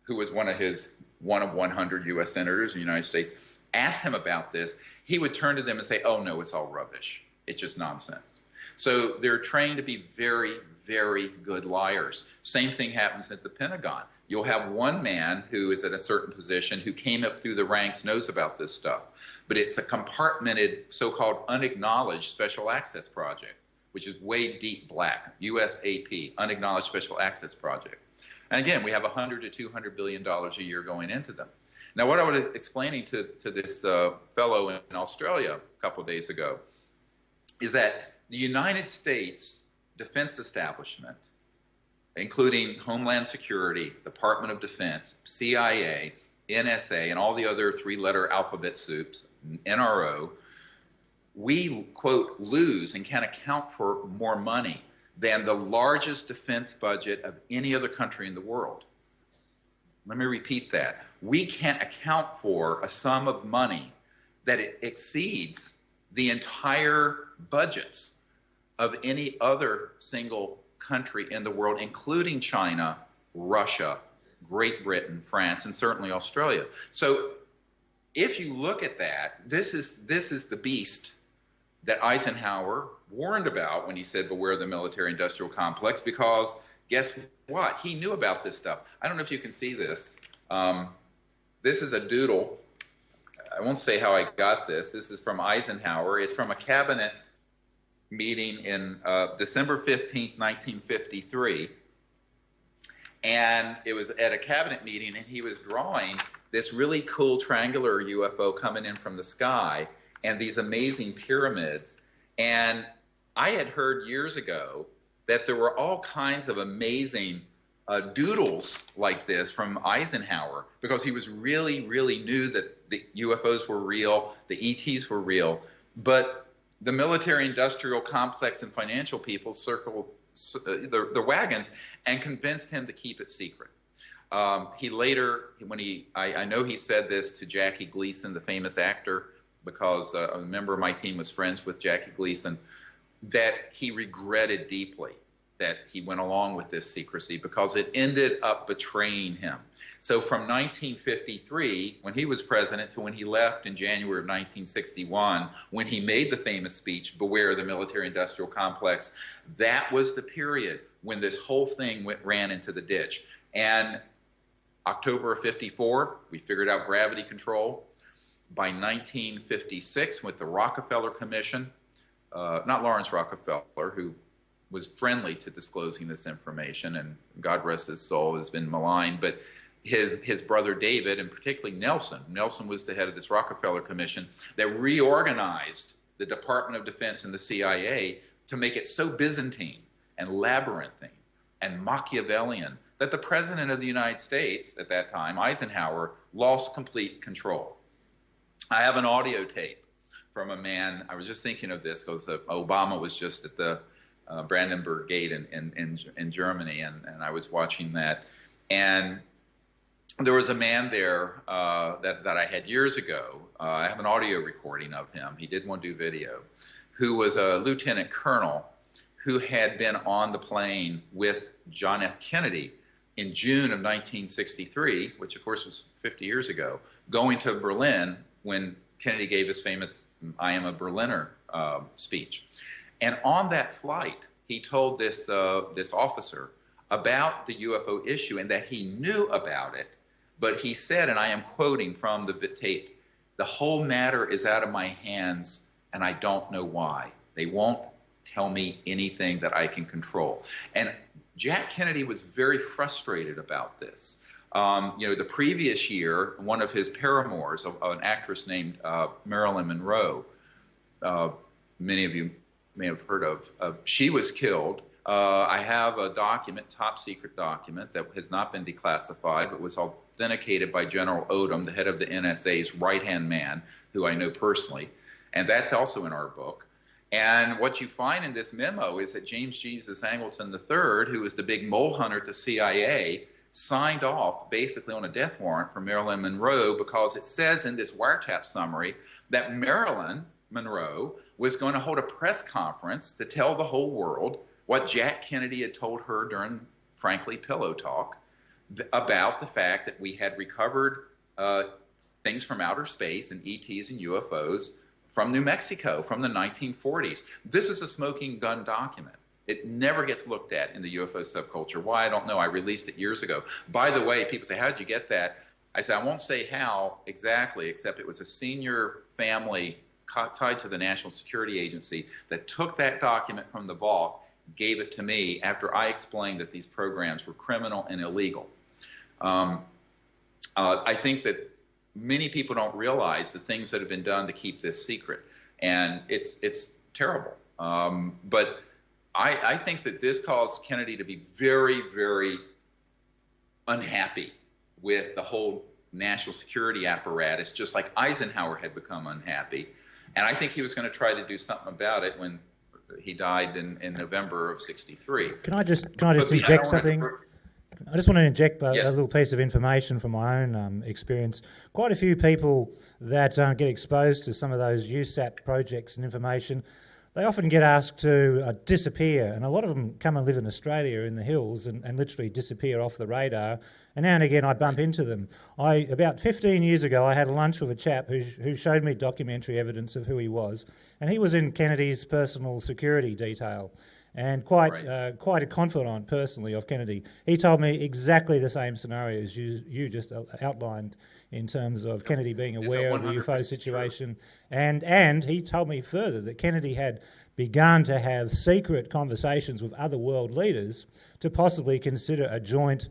who was one of 100 U.S. senators in the United States, asked him about this, he would turn to them and say, oh, no, it's all rubbish. It's just nonsense. So they're trained to be very, very good liars. Same thing happens at the Pentagon. You'll have one man who is at a certain position who came up through the ranks, knows about this stuff. But it's a compartmented, so-called unacknowledged special access project, which is way deep black, USAP, unacknowledged special access project. And again, we have $100 to $200 billion a year going into them. Now, what I was explaining to this fellow in Australia a couple of days ago is that the United States defense establishment, including Homeland Security, Department of Defense, CIA, NSA, and all the other three-letter alphabet soups, NRO, we, quote, lose and can account for more money than the largest defense budget of any other country in the world. Let me repeat that. We can't account for a sum of money that exceeds the entire budgets of any other single country in the world, including China, Russia, Great Britain, France, and certainly Australia. So if you look at that, this is the beast that Eisenhower warned about when he said, beware the military-industrial complex, because guess what? He knew about this stuff. I don't know if you can see this. This is a doodle. I won't say how I got this. This is from Eisenhower. It's from a cabinet meeting in December 15th, 1953. And it was at a cabinet meeting, and he was drawing this really cool triangular UFO coming in from the sky and these amazing pyramids. And I had heard years ago that there were all kinds of amazing doodles like this from Eisenhower, because he was really knew that the UFOs were real, the ETs were real, but the military-industrial complex and financial people circled the wagons and convinced him to keep it secret. He later, I know he said this to Jackie Gleason, the famous actor, because a member of my team was friends with Jackie Gleason, that he regretted deeply that he went along with this secrecy because it ended up betraying him. So from 1953, when he was president, to when he left in January of 1961, when he made the famous speech, "Beware the military-industrial complex," that was the period when this whole thing ran into the ditch. And October of 54, we figured out gravity control. By 1956, with the Rockefeller Commission, not Lawrence Rockefeller, who was friendly to disclosing this information, and God rest his soul, has been maligned, but his brother David, and particularly Nelson was the head of this Rockefeller Commission that reorganized the Department of Defense and the CIA to make it so Byzantine and labyrinthine and Machiavellian that the President of the United States at that time, Eisenhower, lost complete control. I have an audio tape from a man, I was just thinking of this because Obama was just at the Brandenburg Gate in Germany, and I was watching that. And there was a man there that I had years ago. I have an audio recording of him. He didn't want to do video. Who was a lieutenant colonel who had been on the plane with John F. Kennedy in June of 1963, which of course was 50 years ago, going to Berlin when Kennedy gave his famous "I am a Berliner" speech. And on that flight, he told this officer about the UFO issue and that he knew about it. But he said, and I am quoting from the tape, "The whole matter is out of my hands, and I don't know why. They won't tell me anything that I can control." And Jack Kennedy was very frustrated about this. The previous year, one of his paramours, an actress named Marilyn Monroe, many of you may have heard of, she was killed. I have a document, top secret document, that has not been declassified, but was authenticated by General Odom, the head of the NSA's right-hand man, who I know personally, and that's also in our book. And what you find in this memo is that James Jesus Angleton III, who was the big mole hunter at the CIA, signed off basically on a death warrant for Marilyn Monroe, because it says in this wiretap summary that Marilyn Monroe was going to hold a press conference to tell the whole world what Jack Kennedy had told her during, frankly, pillow talk, about the fact that we had recovered things from outer space and ETs and UFOs from New Mexico from the 1940s. This is a smoking gun document. It never gets looked at in the UFO subculture. Why, I don't know. I released it years ago. By the way, people say, "How did you get that?" I say, I won't say how exactly, except it was a senior family tied to the National Security Agency that took that document from the vault, gave it to me after I explained that these programs were criminal and illegal. I think that many people don't realize the things that have been done to keep this secret, and it's terrible. But I think that this caused Kennedy to be very, very unhappy with the whole national security apparatus, just like Eisenhower had become unhappy. And I think he was going to try to do something about it when he died in November of '63. Can I just inject something? I just want to inject a little piece of information from my own experience. Quite a few people that get exposed to some of those USAP projects and information, they often get asked to disappear, and a lot of them come and live in Australia in the hills and literally disappear off the radar. And now and again I bump into them. About 15 years ago I had a lunch with a chap who showed me documentary evidence of who he was, and he was in Kennedy's personal security detail. and Right. quite a confidant personally of Kennedy. He told me exactly the same scenario as you just outlined in terms of Kennedy being Is that aware of the UFO 100% true? situation, and he told me further that Kennedy had begun to have secret conversations with other world leaders to possibly consider a joint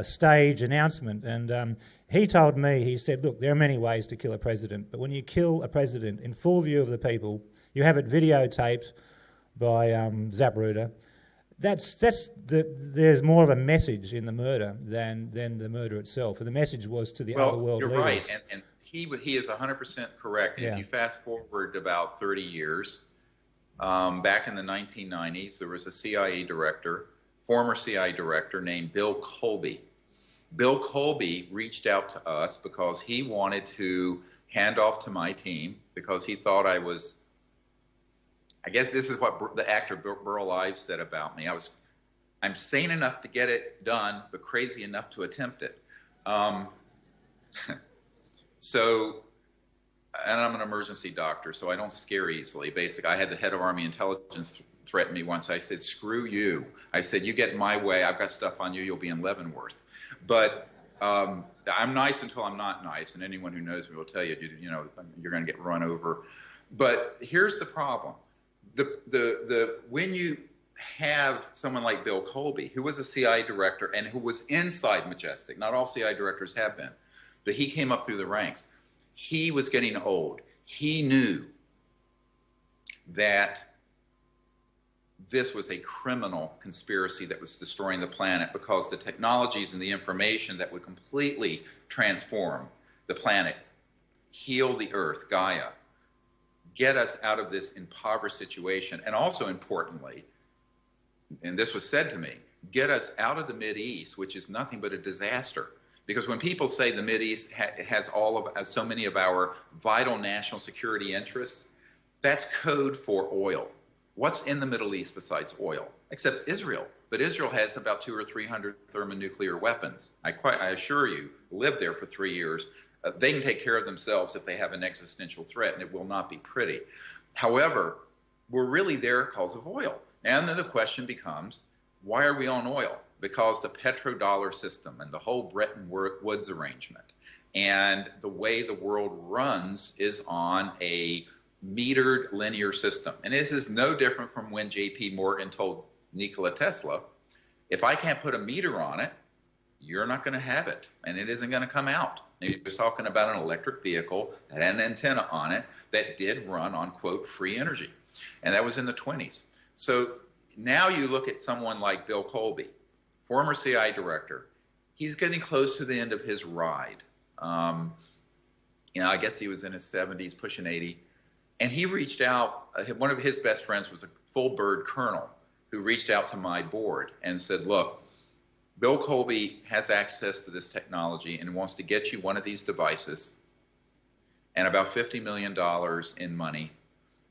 stage announcement. And he told me, he said, look, there are many ways to kill a president, but when you kill a president in full view of the people, you have it videotaped by Zapruder. There's more of a message in the murder than the murder itself. And the message was to the other Well, world you're leaders. right, and he is 100% correct. Yeah. If you fast forward about 30 years, back in the 1990s, there was a CIA director, former CIA director named Bill Colby. Bill Colby reached out to us because he wanted to hand off to my team because he thought I guess this is what the actor Burl Ives said about me. I'm sane enough to get it done, but crazy enough to attempt it. So, and I'm an emergency doctor, so I don't scare easily. Basically, I had the head of Army intelligence threaten me once. I said, screw you. I said, you get in my way, I've got stuff on you, you'll be in Leavenworth. But I'm nice until I'm not nice, and anyone who knows me will tell you, you're going to get run over. But here's the problem. When you have someone like Bill Colby, who was a CIA director and who was inside Majestic, not all CIA directors have been, but he came up through the ranks. He was getting old. He knew that this was a criminal conspiracy that was destroying the planet because the technologies and the information that would completely transform the planet, heal the earth, Gaia, get us out of this impoverished situation, and also importantly, and this was said to me, get us out of the Mideast, which is nothing but a disaster. Because when people say the Mideast has so many of our vital national security interests, that's code for oil. What's in the Middle East besides oil? Except Israel. But Israel has about 200 or 300 thermonuclear weapons. I assure you, lived there for 3 years. They can take care of themselves if they have an existential threat, and it will not be pretty. However, we're really there because of oil. And then the question becomes, why are we on oil? Because the petrodollar system and the whole Bretton Woods arrangement and the way the world runs is on a metered linear system. And this is no different from when J.P. Morgan told Nikola Tesla, if I can't put a meter on it, you're not going to have it, and it isn't going to come out. He was talking about an electric vehicle that had an antenna on it that did run on, quote, free energy. And that was in the 20s. So now you look at someone like Bill Colby, former CIA director. He's getting close to the end of his ride. I guess he was in his 70s, pushing 80. And he reached out, one of his best friends was a full bird colonel who reached out to my board and said, look, Bill Colby has access to this technology and wants to get you one of these devices and about $50 million in money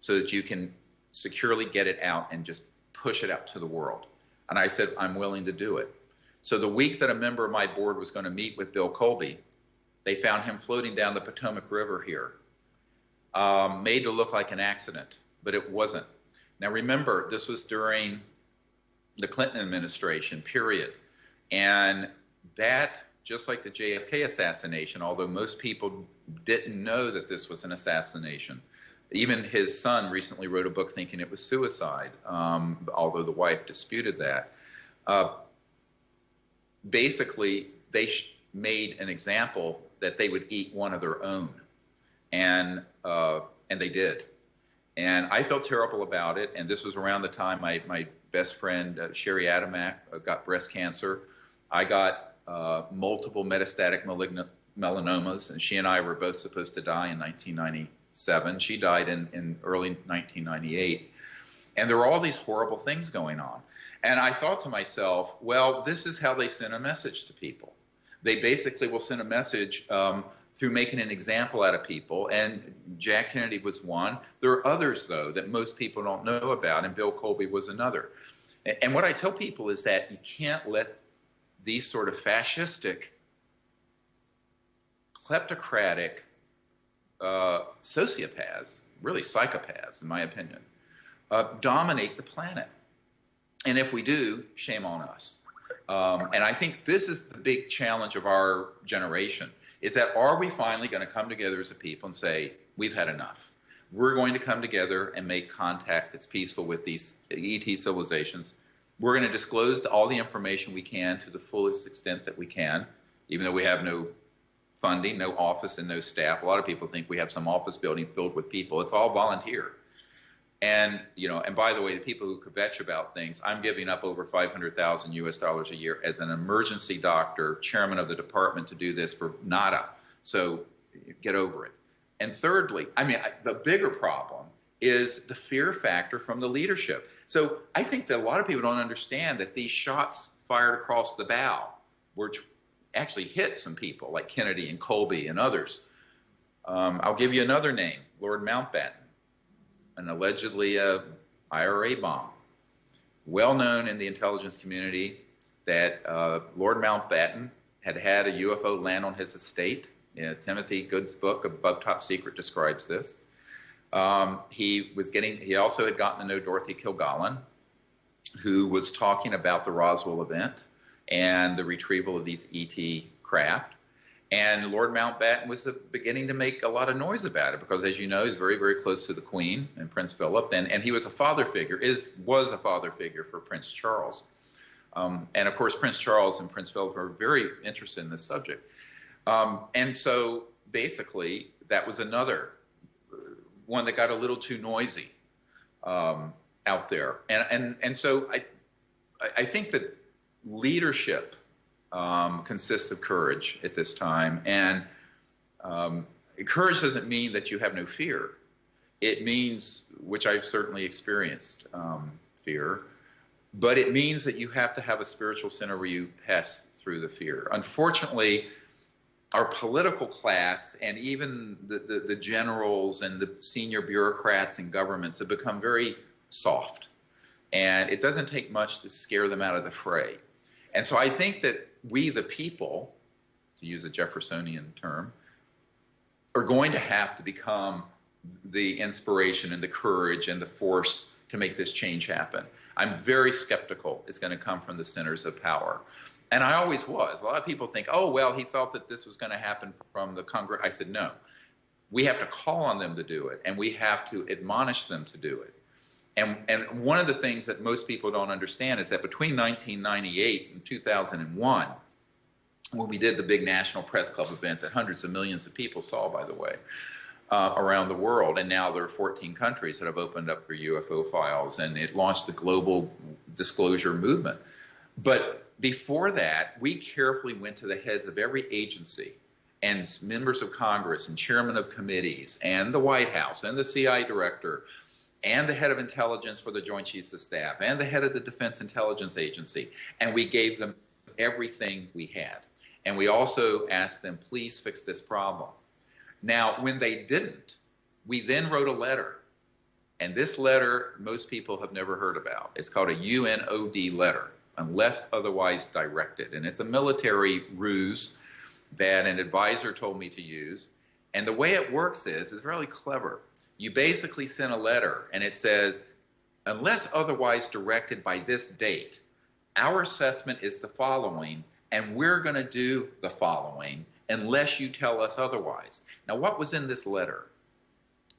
so that you can securely get it out and just push it out to the world. And I said, I'm willing to do it. So the week that a member of my board was going to meet with Bill Colby, they found him floating down the Potomac River here, made to look like an accident, but it wasn't. Now remember, this was during the Clinton administration, period. And that, just like the JFK assassination, although most people didn't know that this was an assassination, even his son recently wrote a book thinking it was suicide, although the wife disputed that. Basically, they made an example that they would eat one of their own, and they did. And I felt terrible about it, and this was around the time my best friend, Sherry Adamak, got breast cancer. I got multiple metastatic malignant melanomas, and she and I were both supposed to die in 1997. She died in early 1998. And there were all these horrible things going on. And I thought to myself, well, this is how they send a message to people. They basically will send a message through making an example out of people, and Jack Kennedy was one. There are others, though, that most people don't know about, and Bill Colby was another. And what I tell people is that you can't let these sort of fascistic, kleptocratic sociopaths, really psychopaths in my opinion, dominate the planet. And if we do, shame on us. And I think this is the big challenge of our generation, is that are we finally going to come together as a people and say, we've had enough. We're going to come together and make contact that's peaceful with these ET civilizations. We're going to disclose all the information we can to the fullest extent that we can, even though we have no funding, no office, and no staff. A lot of people think we have some office building filled with people. It's all volunteer. And, you know, and by the way, the people who kvetch about things, I'm giving up over $500,000 US a year as an emergency doctor, chairman of the department, to do this for nada. So get over it. And thirdly, I mean, the bigger problem is the fear factor from the leadership. So I think that a lot of people don't understand that these shots fired across the bow, which actually hit some people like Kennedy and Colby and others. I'll give you another name, Lord Mountbatten, an allegedly IRA bomb. Well known in the intelligence community that Lord Mountbatten had a UFO land on his estate. Timothy Good's book, Above Top Secret, describes this. He also had gotten to know Dorothy Kilgallen, who was talking about the Roswell event and the retrieval of these ET craft. And Lord Mountbatten was beginning to make a lot of noise about it because, as you know, he's very, very close to the Queen and Prince Philip, and he was a father figure, was a father figure for Prince Charles. And of course, Prince Charles and Prince Philip are very interested in this subject. And so basically, that was another one that got a little too noisy out there. And so I think that leadership consists of courage at this time. And courage doesn't mean that you have no fear. It means, which I've certainly experienced, fear, but it means that you have to have a spiritual center where you pass through the fear. Unfortunately, our political class and even the generals and the senior bureaucrats in governments have become very soft. And it doesn't take much to scare them out of the fray. And so I think that we, the people, to use a Jeffersonian term, are going to have to become the inspiration and the courage and the force to make this change happen. I'm very skeptical it's going to come from the centers of power. And I always was. A lot of people think, oh, well, he felt that this was going to happen from the Congress. I said, no. We have to call on them to do it, and we have to admonish them to do it. And one of the things that most people don't understand is that between 1998 and 2001, when we did the big National Press Club event that hundreds of millions of people saw, by the way, around the world, and now there are 14 countries that have opened up their UFO files, and it launched the global disclosure movement. But before that, we carefully went to the heads of every agency and members of Congress and chairmen of committees and the White House and the CIA director and the head of intelligence for the Joint Chiefs of Staff and the head of the Defense Intelligence Agency, and we gave them everything we had. And we also asked them, please fix this problem. Now, when they didn't, we then wrote a letter. And this letter, most people have never heard about. It's called a UNOD letter, unless otherwise directed. And it's a military ruse that an advisor told me to use. And the way it works is really clever. You basically send a letter, and it says, unless otherwise directed by this date, our assessment is the following, and we're going to do the following unless you tell us otherwise. Now, what was in this letter?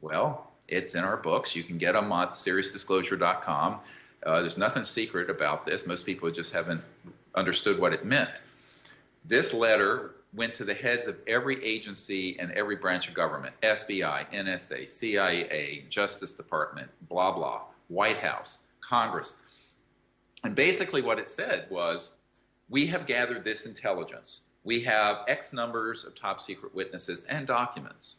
Well, it's in our books. You can get them on SeriousDisclosure.com. There's nothing secret about this. Most people just haven't understood what it meant. This letter went to the heads of every agency and every branch of government: FBI, NSA, CIA, Justice Department, blah, blah, White House, Congress. And basically what it said was, we have gathered this intelligence. We have X numbers of top secret witnesses and documents.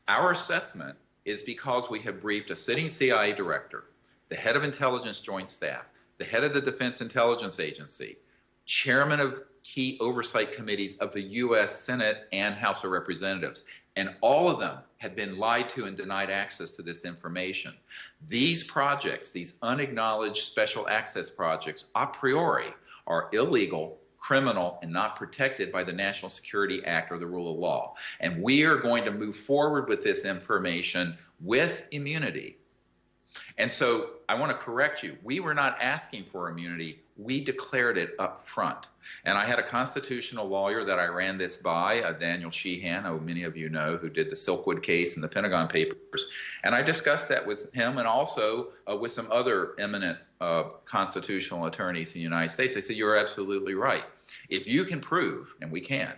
Our assessment is because we have briefed a sitting CIA director, the head of Intelligence Joint Staff, the head of the Defense Intelligence Agency, chairman of key oversight committees of the U.S. Senate and House of Representatives, and all of them have been lied to and denied access to this information. These projects, these unacknowledged special access projects, a priori, are illegal, criminal, and not protected by the National Security Act or the rule of law. And we are going to move forward with this information with immunity. And so I want to correct you. We were not asking for immunity. We declared it up front. And I had a constitutional lawyer that I ran this by, Daniel Sheehan, who many of you know, who did the Silkwood case and the Pentagon Papers. And I discussed that with him and also with some other eminent constitutional attorneys in the United States. They said, you're absolutely right. If you can prove, and we can,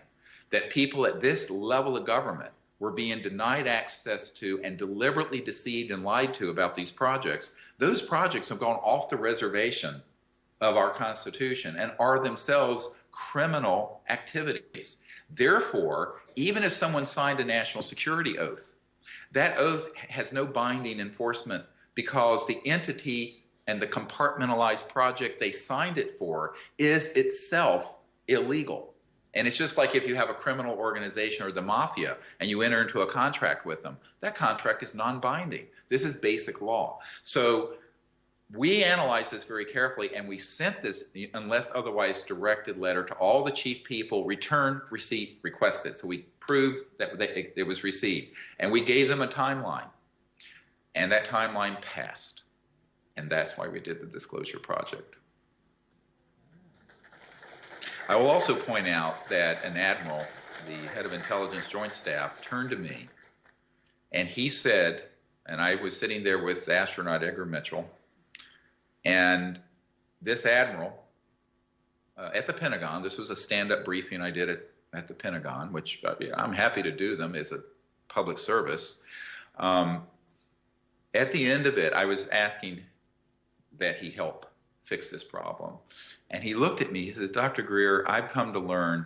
that people at this level of government were being denied access to and deliberately deceived and lied to about these projects, those projects have gone off the reservation of our Constitution and are themselves criminal activities. Therefore, even if someone signed a national security oath, that oath has no binding enforcement because the entity and the compartmentalized project they signed it for is itself illegal. And it's just like if you have a criminal organization or the mafia and you enter into a contract with them, that contract is non-binding. This is basic law. So we analyzed this very carefully and we sent this, unless otherwise directed, letter to all the chief people, return receipt requested. So we proved that it was received. And we gave them a timeline. And that timeline passed. And that's why we did the disclosure project. I will also point out that an admiral, the head of intelligence joint staff, turned to me and he said, and I was sitting there with astronaut Edgar Mitchell, and this admiral at the Pentagon, this was a stand-up briefing I did at the Pentagon, which I'm happy to do them as a public service. At the end of it, I was asking that he help fix this problem. And he looked at me, he says, Dr. Greer, I've come to learn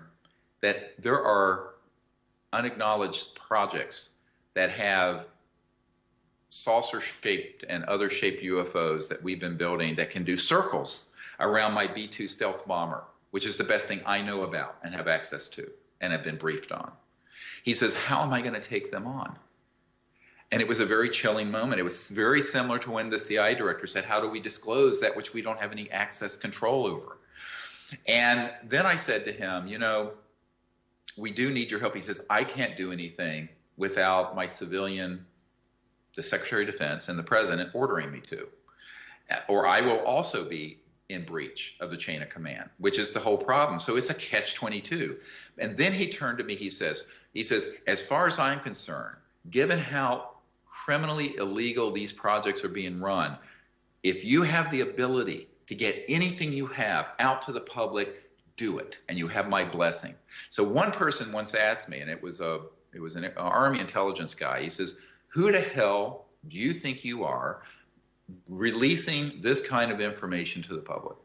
that there are unacknowledged projects that have saucer-shaped and other shaped UFOs that we've been building that can do circles around my B-2 stealth bomber, which is the best thing I know about and have access to and have been briefed on. He says, how am I going to take them on? And it was a very chilling moment. It was very similar to when the CIA director said, how do we disclose that which we don't have any access control over? And then I said to him, you know, we do need your help. He says, I can't do anything without my civilian, the Secretary of Defense and the President ordering me to. Or I will also be in breach of the chain of command, which is the whole problem. So it's a catch-22. And then he turned to me, he says, as far as I'm concerned, given how criminally illegal these projects are being run, if you have the ability to get anything you have out to the public, do it, and you have my blessing. So one person once asked me, and it was an Army intelligence guy, he says, who the hell do you think you are releasing this kind of information to the public?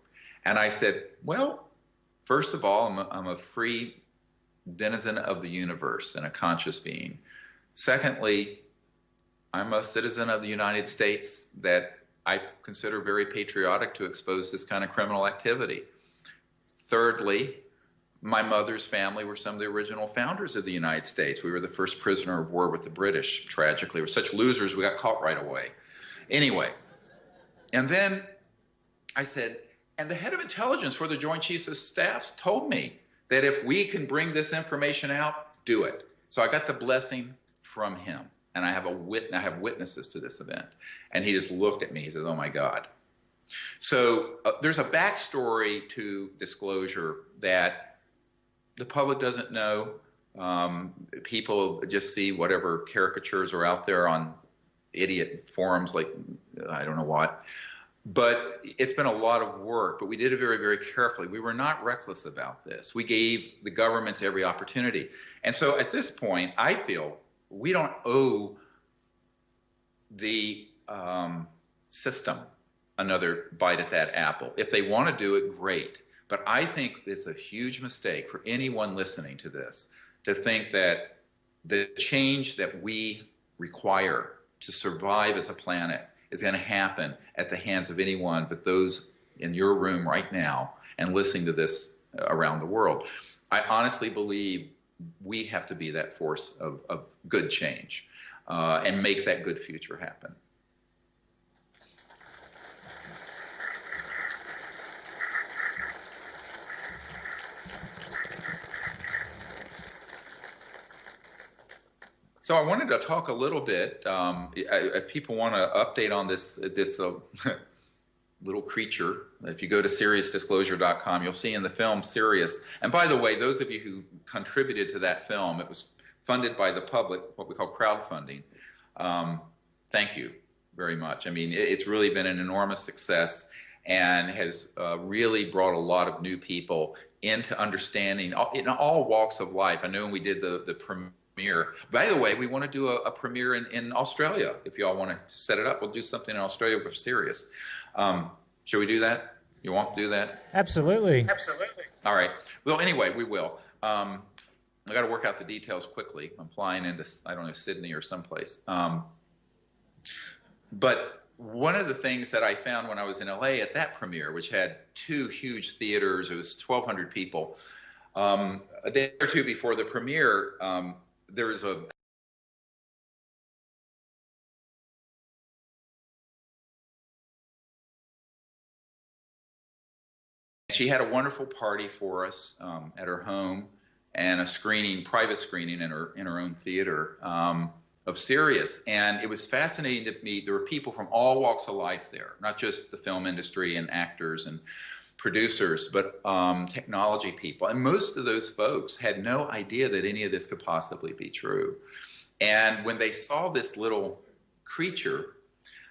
And I said, well, first of all, I'm a free denizen of the universe and a conscious being. Secondly, I'm a citizen of the United States that I consider very patriotic to expose this kind of criminal activity. Thirdly, my mother's family were some of the original founders of the United States. We were the first prisoner of war with the British, tragically. We were such losers, we got caught right away. Anyway, and then I said, and the head of intelligence for the Joint Chiefs of Staff told me that if we can bring this information out, do it. So I got the blessing from him. And I have witnesses to this event. And he just looked at me, he says, oh my God. So there's a backstory to disclosure that the public doesn't know. People just see whatever caricatures are out there on idiot forums like I don't know what. But it's been a lot of work, but we did it very, very carefully. We were not reckless about this. We gave the governments every opportunity. And so at this point, I feel we don't owe the system another bite at that apple. If they want to do it, great. But I think it's a huge mistake for anyone listening to this to think that the change that we require to survive as a planet is going to happen at the hands of anyone but those in your room right now and listening to this around the world. I honestly believe we have to be that force of good change and make that good future happen. So I wanted to talk a little bit, if people want to update on this little creature. If you go to SeriousDisclosure.com, you'll see in the film Sirius. And by the way, those of you who contributed to that film, it was funded by the public, what we call crowdfunding. Thank you very much. I mean, it's really been an enormous success and has really brought a lot of new people into understanding in all walks of life. I know when we did the premiere. By the way, we want to do a premiere in Australia. If you all want to set it up, we'll do something in Australia for Sirius. Should we do that? You want to do that? Absolutely. Absolutely. All right. Well, anyway, we will. I got to work out the details quickly. I'm flying into, I don't know, Sydney or someplace. But one of the things that I found when I was in LA at that premiere, which had 2 huge theaters, it was 1,200 people, a day or 2 before the premiere, there was a she had a wonderful party for us at her home, and a screening, private screening in her own theater of Sirius. And it was fascinating to me. There were people from all walks of life there, not just the film industry and actors and producers, but technology people. And most of those folks had no idea that any of this could possibly be true. And when they saw this little creature,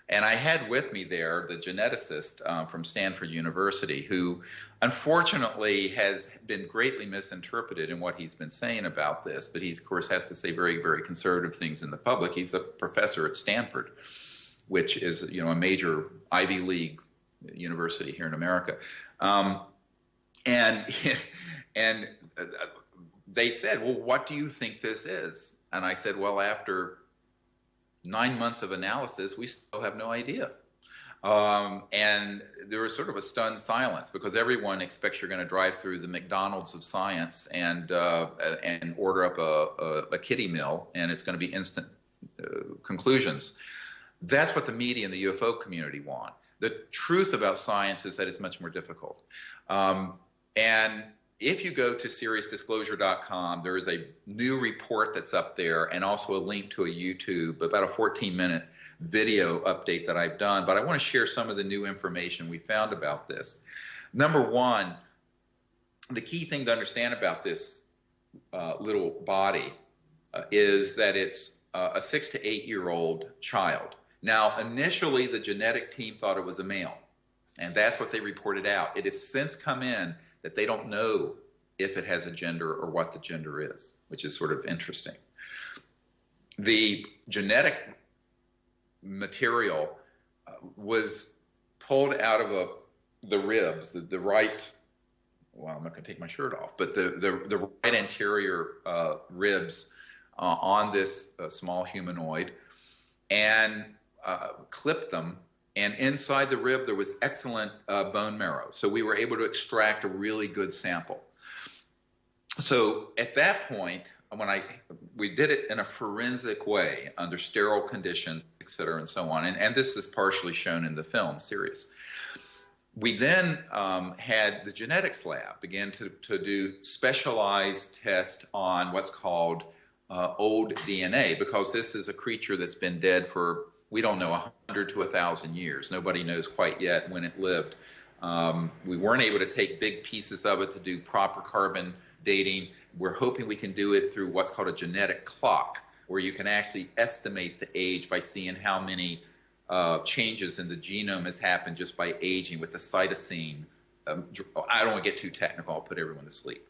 and I had with me there the geneticist from Stanford University, who unfortunately has been greatly misinterpreted in what he's been saying about this, but he, of course, has to say very, very conservative things in the public. He's a professor at Stanford, which is, you know, a major Ivy League university here in America. And they said, well, what do you think this is? And I said, well, after 9 months of analysis, we still have no idea. And there was sort of a stunned silence because everyone expects you're going to drive through the McDonald's of science and order up a kiddie meal, and it's going to be instant conclusions. That's what the media and the UFO community want. The truth about science is that it's much more difficult. And if you go to SeriousDisclosure.com, there is a new report that's up there and also a link to a YouTube, about a 14-minute video update that I've done. But I want to share some of the new information we found about this. Number one, the key thing to understand about this little body is that it's a 6 to 8 year old child. Now, initially, the genetic team thought it was a male, and that's what they reported out. It has since come in that they don't know if it has a gender or what the gender is, which is sort of interesting. The genetic material was pulled out of the ribs, the right, well, I'm not going to take my shirt off, but the right anterior ribs on this small humanoid, and clipped them. And inside the rib, there was excellent bone marrow. So we were able to extract a really good sample. So at that point, when we did it in a forensic way under sterile conditions, et cetera, and so on. And this is partially shown in the film series. We then had the genetics lab begin to do specialized tests on what's called old DNA, because this is a creature that's been dead for, we don't know, 100 to 1,000 years. Nobody knows quite yet when it lived. We weren't able to take big pieces of it to do proper carbon dating. We're hoping we can do it through what's called a genetic clock, where you can actually estimate the age by seeing how many changes in the genome has happened just by aging with the cytosine. I don't want to get too technical, I'll put everyone to sleep,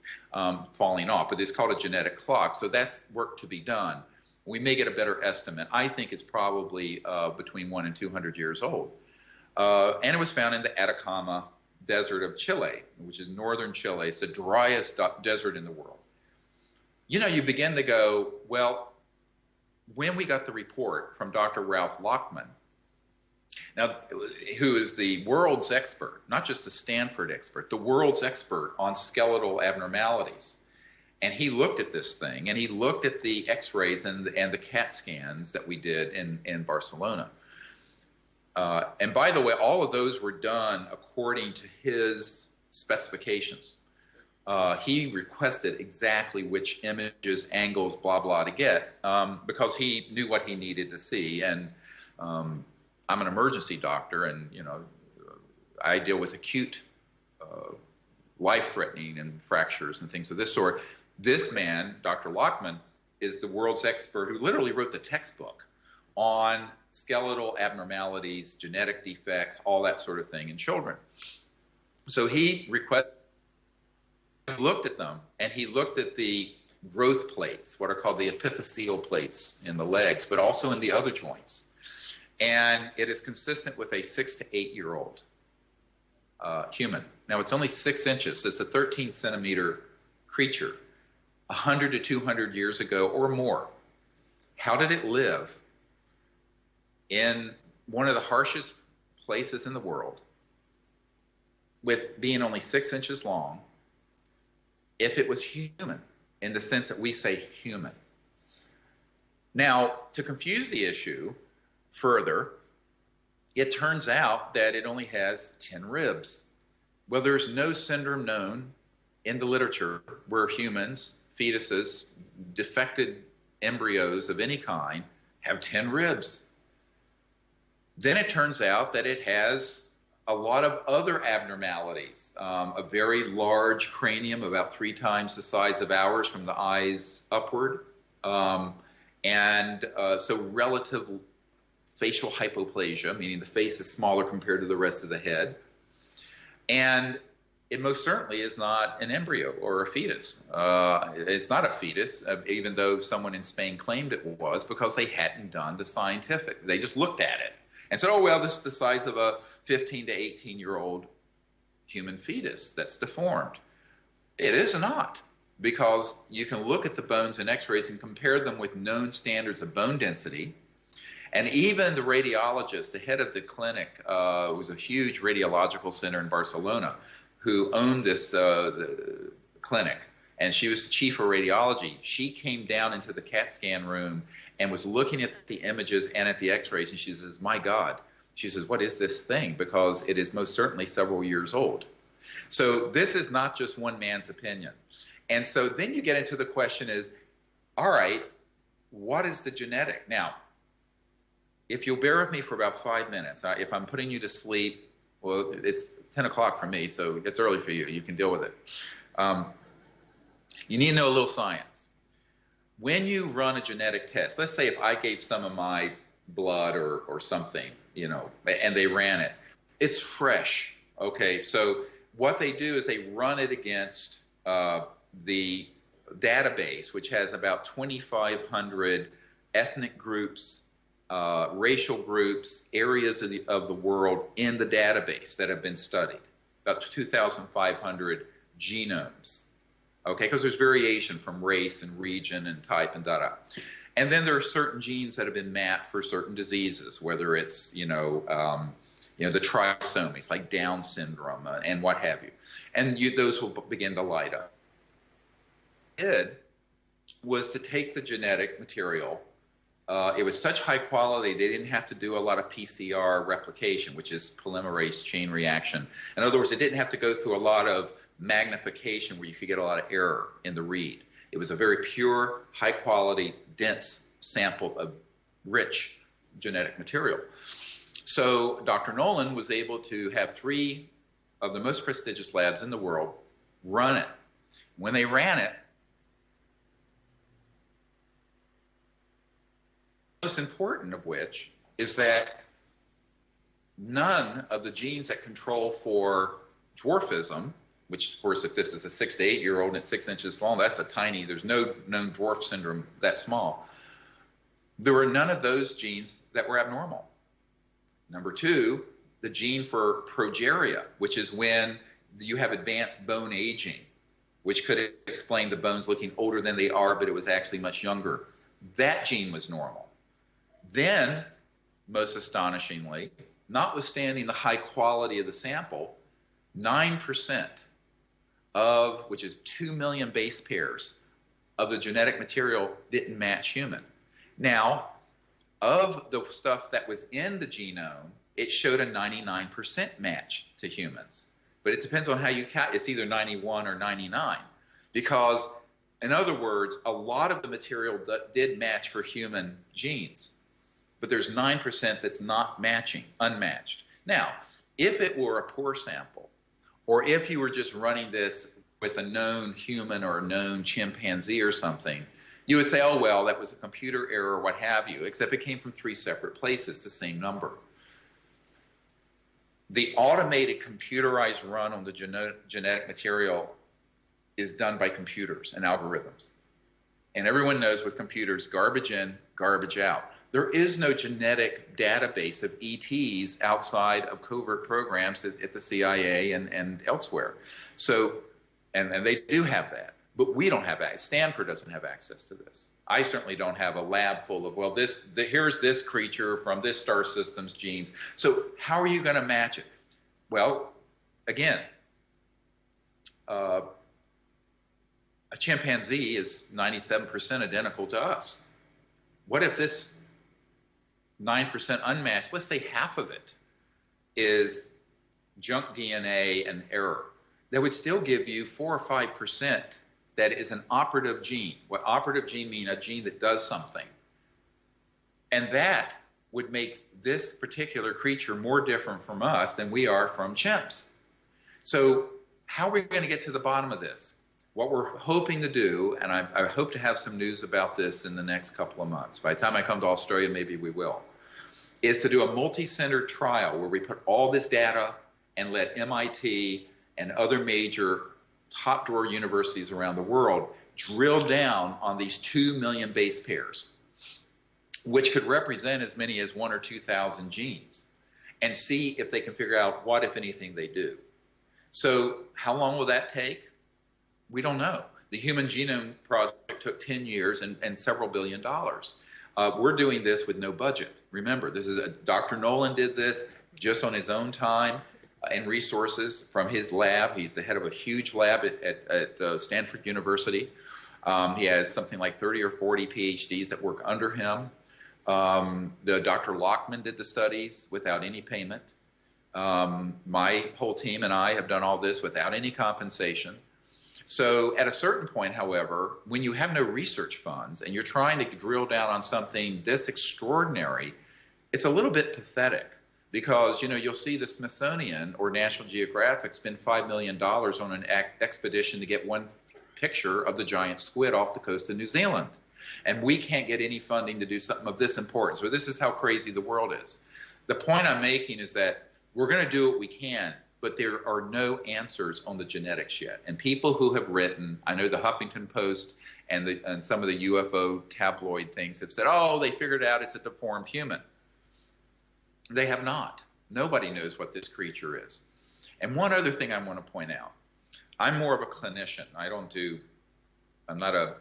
falling off, but it's called a genetic clock. So that's work to be done. We may get a better estimate. I think it's probably between 100 and 200 years old. And it was found in the Atacama Desert of Chile, which is northern Chile. It's the driest desert in the world. You know, you begin to go, well, when we got the report from Dr. Ralph Lockman, now, who is the world's expert, not just the Stanford expert, the world's expert on skeletal abnormalities. And he looked at this thing, and he looked at the x-rays and the CAT scans that we did in Barcelona. And by the way, all of those were done according to his specifications. he requested exactly which images, angles, blah, blah to get because he knew what he needed to see. And I'm an emergency doctor, and, you know, I deal with acute life-threatening and fractures and things of this sort. This man, Dr. Lockman, is the world's expert who literally wrote the textbook on skeletal abnormalities, genetic defects, all that sort of thing in children. So he looked at them, and he looked at the growth plates, what are called the epiphyseal plates in the legs, but also in the other joints. And it is consistent with a 6 to 8 year old human. Now, it's only 6 inches. It's a 13-centimeter creature, 100 to 200 years ago or more. How did it live in one of the harshest places in the world with being only 6 inches long if it was human, in the sense that we say human? Now, to confuse the issue further, it turns out that it only has 10 ribs. Well, there's no syndrome known in the literature where humans, fetuses, defected embryos of any kind have 10 ribs. Then it turns out that it has a lot of other abnormalities, a very large cranium, about 3 times the size of ours from the eyes upward, so relative facial hypoplasia, meaning the face is smaller compared to the rest of the head. And it most certainly is not an embryo or a fetus. It's not a fetus, even though someone in Spain claimed it was, because they hadn't done the scientific. They just looked at it and said, oh, well, this is the size of a 15 to 18-year-old human fetus that's deformed. It is not, because you can look at the bones in x-rays and compare them with known standards of bone density. And even the radiologist, the head of the clinic, was a huge radiological center in Barcelona, who owned this the clinic, and she was the chief of radiology. She came down into the CAT scan room and was looking at the images and at the x-rays, and she says, my God. She says, what is this thing? Because it is most certainly several years old. So this is not just one man's opinion. And so then you get into the question is, all right, what is the genetic? Now, if you'll bear with me for about 5 minutes, if I'm putting you to sleep, well, it's 10 o'clock for me, so it's early for you. You can deal with it. You need to know a little science. When you run a genetic test, let's say if I gave some of my blood or something, you know, and they ran it, it's fresh, okay? So what they do is they run it against the database, which has about 2,500 ethnic groups, racial groups, areas of the world in the database that have been studied, about 2,500 genomes, okay, because there's variation from race and region and type and da-da. And then there are certain genes that have been mapped for certain diseases, whether it's, the trisomies, like Down syndrome and what have you. And those will begin to light up. What I did was to take the genetic material. It was such high quality, they didn't have to do a lot of PCR replication, which is polymerase chain reaction. In other words, it didn't have to go through a lot of magnification where you could get a lot of error in the read. It was a very pure, high quality, dense sample of rich genetic material. So Dr. Nolan was able to have 3 of the most prestigious labs in the world run it. When they ran it, most important of which is that none of the genes that control for dwarfism, which of course if this is a 6 to 8 year old and it's 6 inches long, that's a tiny, there's no known dwarf syndrome that small. There were none of those genes that were abnormal. Number 2, the gene for progeria, which is when you have advanced bone aging, which could explain the bones looking older than they are, but it was actually much younger. That gene was normal. Then, most astonishingly, notwithstanding the high quality of the sample, 9% of, which is 2 million base pairs, of the genetic material didn't match human. Now, of the stuff that was in the genome, it showed a 99% match to humans. but it depends on how you count. It's either 91 or 99, because, in other words, a lot of the material that did match for human genes, but there's 9% that's not matching, unmatched. Now, if it were a poor sample, or if you were just running this with a known human or a known chimpanzee or something, you would say, oh, well, that was a computer error, what have you, except it came from 3 separate places, the same number. The automated computerized run on the genetic material is done by computers and algorithms. And everyone knows with computers, garbage in, garbage out. There is no genetic database of ETs outside of covert programs at the CIA and elsewhere. So, and they do have that, but we don't have that. Stanford doesn't have access to this. I certainly don't have a lab full of, well, here's this creature from this star system's genes. So how are you going to match it? Well, again, a chimpanzee is 97% identical to us. What if this 9% unmatched, let's say half of it is junk DNA and error? That would still give you 4 or 5% that is an operative gene. What operative gene mean? A gene that does something. And that would make this particular creature more different from us than we are from chimps. So how are we going to get to the bottom of this? What we're hoping to do, and I hope to have some news about this in the next couple of months. By the time I come to Australia, maybe we will, is to do a multi-center trial where we put all this data and let MIT and other major top drawer universities around the world drill down on these 2 million base pairs, which could represent as many as 1,000 or 2,000 genes, and see if they can figure out what, if anything, they do. So how long will that take? We don't know. The Human Genome Project took 10 years and several $1 billion. We're doing this with no budget. Remember, this is Dr. Nolan did this just on his own time and resources from his lab. He's the head of a huge lab at Stanford University. He has something like 30 or 40 PhDs that work under him. Dr. Lockman did the studies without any payment. My whole team and I have done all this without any compensation. So at a certain point, however, when you have no research funds and you're trying to drill down on something this extraordinary, it's a little bit pathetic. Because, you know, you'll see the Smithsonian or National Geographic spend $5 million on an expedition to get one picture of the giant squid off the coast of New Zealand. And we can't get any funding to do something of this importance. So this is how crazy the world is. The point I'm making is that we're going to do what we can, but there are no answers on the genetics yet. And people who have written, I know the Huffington Post and some of the UFO tabloid things have said, oh, they figured out it's a deformed human. They have not. Nobody knows what this creature is. And one other thing I want to point out. I'm more of a clinician. I'm not a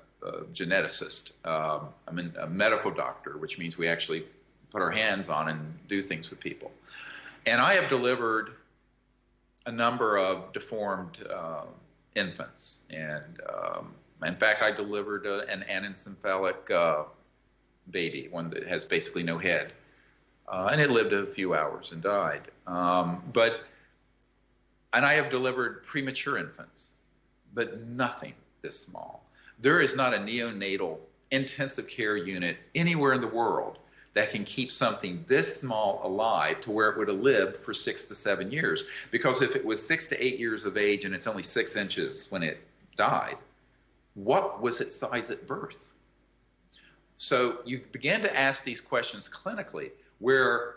geneticist. I'm a medical doctor, which means we actually put our hands on and do things with people. And I have delivered a number of deformed infants. And in fact, I delivered an anencephalic baby, one that has basically no head. And it lived a few hours and died. And I have delivered premature infants, but nothing this small. There is not a neonatal intensive care unit anywhere in the world that can keep something this small alive to where it would have lived for 6 to 7 years. Because if it was 6 to 8 years of age and it's only 6 inches when it died, what was its size at birth? So you begin to ask these questions clinically, where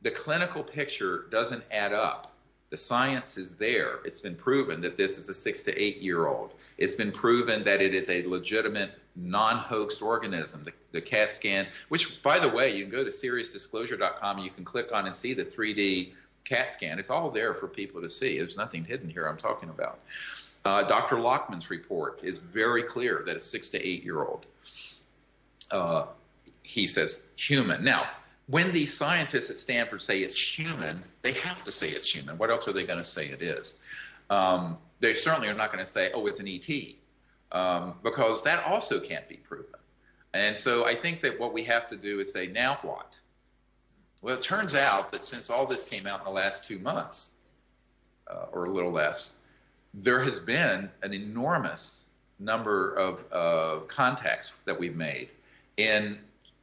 the clinical picture doesn't add up. The science is there. It's been proven that this is a 6 to 8 year old. It's been proven that it is a legitimate non-hoaxed organism. The CAT scan, which, by the way, you can go to SeriousDisclosure.com and you can click on and see the 3D CAT scan. It's all there for people to see. There's nothing hidden here I'm talking about. Dr. Lockman's report is very clear that a 6 to 8 year old, he says human. Now, when these scientists at Stanford say it's human, they have to say it's human. What else are they going to say it is? They certainly are not going to say, oh, it's an ET, because that also can't be proven. And so I think that what we have to do is say, now what? Well, it turns out that since all this came out in the last 2 months, or a little less, there has been an enormous number of contacts that we've made in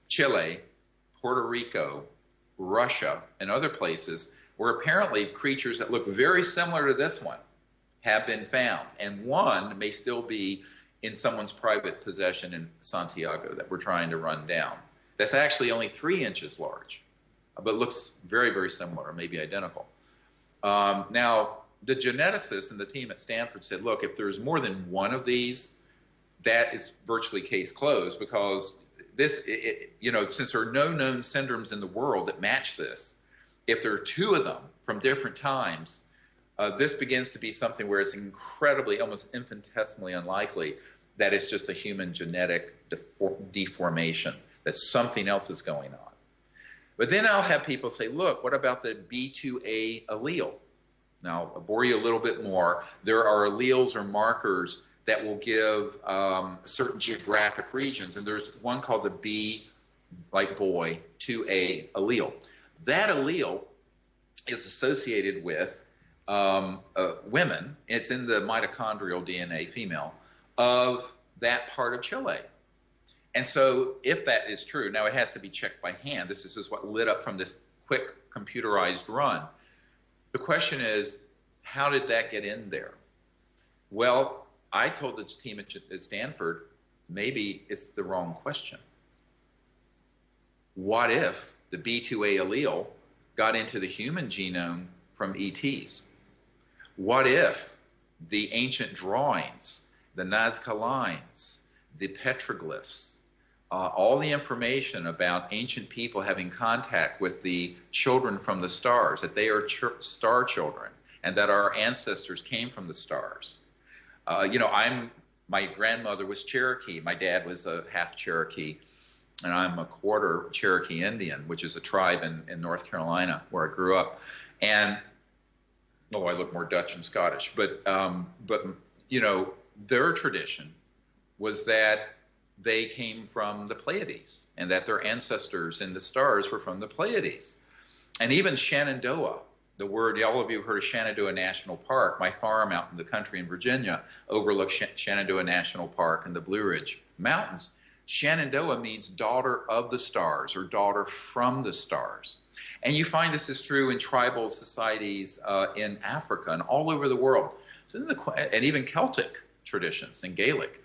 Chile, Puerto Rico, Russia, and other places where apparently creatures that look very similar to this one have been found. And one may still be in someone's private possession in Santiago that we're trying to run down. That's actually only 3 inches large, but looks very, very similar, maybe identical. Now, the geneticists and the team at Stanford said, look, if there's more than one of these, that is virtually case closed, because this, since there are no known syndromes in the world that match this, if there are 2 of them from different times, this begins to be something where it's incredibly, almost infinitesimally unlikely that it's just a human genetic deformation, that something else is going on. But then I'll have people say, look, what about the B2A allele? Now, I'll bore you a little bit more. There are alleles or markers that will give certain geographic regions, and there's one called the B, like boy, 2A allele. That allele is associated with women. It's in the mitochondrial DNA, female, of that part of Chile. And so if that is true, now it has to be checked by hand. This is just what lit up from this quick computerized run. The question is, how did that get in there? Well, I told the team at Stanford, maybe it's the wrong question. What if the B2A allele got into the human genome from ETs? What if the ancient drawings, the Nazca lines, the petroglyphs, all the information about ancient people having contact with the children from the stars, that they are star children, and that our ancestors came from the stars? My grandmother was Cherokee. My dad was a half Cherokee, and I'm a quarter Cherokee Indian, which is a tribe in North Carolina where I grew up. And I look more Dutch and Scottish, but their tradition was that they came from the Pleiades, and that their ancestors in the stars were from the Pleiades. And even Shenandoah, the word, all of you have heard of Shenandoah National Park. My farm out in the country in Virginia overlooks Shenandoah National Park and the Blue Ridge Mountains. Shenandoah means daughter of the stars, or daughter from the stars. And you find this is true in tribal societies in Africa and all over the world. So and even Celtic traditions and Gaelic.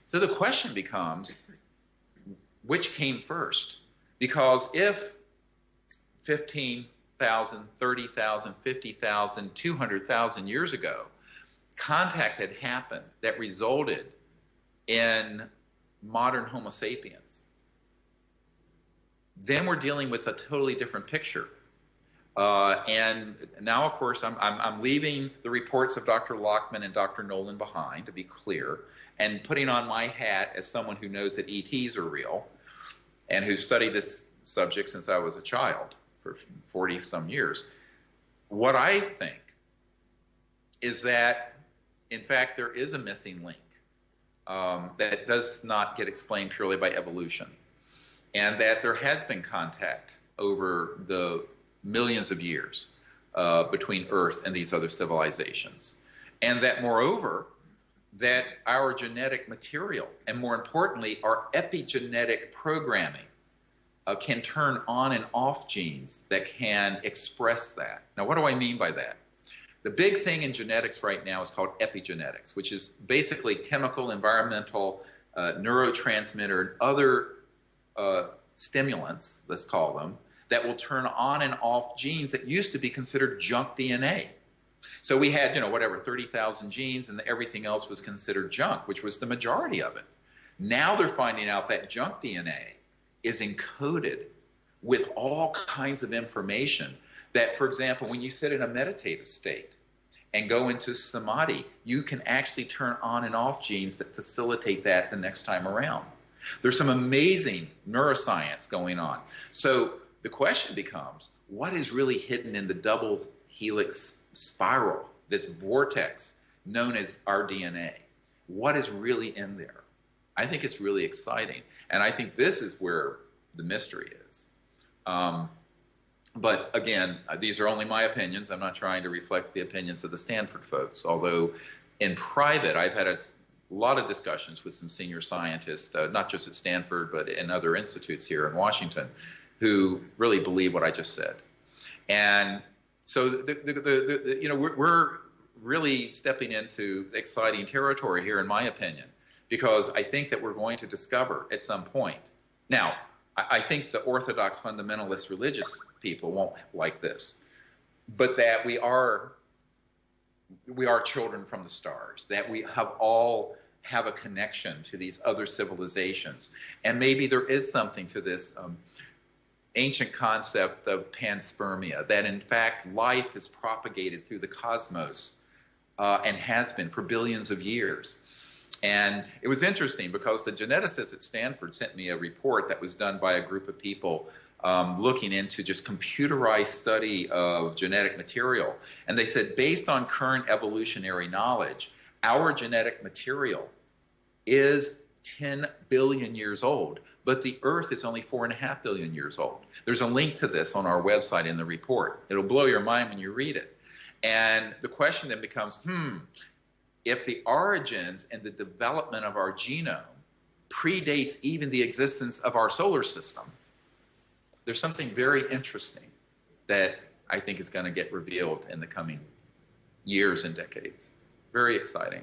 So the question becomes, which came first? Because if 15,000, 30,000, 50,000, 200,000 years ago, contact had happened that resulted in modern Homo sapiens, then we're dealing with a totally different picture. And now, of course, I'm leaving the reports of Dr. Lockman and Dr. Nolan behind, to be clear, and putting on my hat as someone who knows that ETs are real and who studied this subject since I was a child for 40-some years. What I think is that, in fact, there is a missing link that does not get explained purely by evolution, and that there has been contact over the millions of years between Earth and these other civilizations. And that, moreover, that our genetic material, and more importantly, our epigenetic programming, can turn on and off genes that can express that. Now, what do I mean by that? The big thing in genetics right now is called epigenetics, which is basically chemical, environmental, neurotransmitter, and other stimulants, let's call them, that will turn on and off genes that used to be considered junk DNA. So we had, 30,000 genes, and everything else was considered junk, which was the majority of it. Now they're finding out that junk DNA is encoded with all kinds of information that, for example, when you sit in a meditative state and go into samadhi, you can actually turn on and off genes that facilitate that the next time around. There's some amazing neuroscience going on. So the question becomes, what is really hidden in the double helix spiral, this vortex known as our DNA? What is really in there? I think it's really exciting. And I think this is where the mystery is. But again, these are only my opinions. I'm not trying to reflect the opinions of the Stanford folks, although in private, I've had a lot of discussions with some senior scientists, not just at Stanford, but in other institutes here in Washington, who really believe what I just said. And so, you know, we're really stepping into exciting territory here, in my opinion, because I think that we're going to discover at some point. Now, I think the orthodox fundamentalist religious people won't like this, but that we are children from the stars, that we all have a connection to these other civilizations. And maybe there is something to this ancient concept of panspermia, that in fact life is propagated through the cosmos and has been for billions of years. And it was interesting because the geneticists at Stanford sent me a report that was done by a group of people looking into just computerized study of genetic material. And they said, based on current evolutionary knowledge, our genetic material is 10 billion years old, but the Earth is only 4.5 billion years old. There's a link to this on our website in the report. It'll blow your mind when you read it. And the question then becomes, if the origins and the development of our genome predates even the existence of our solar system, there's something very interesting that I think is going to get revealed in the coming years and decades. Very exciting.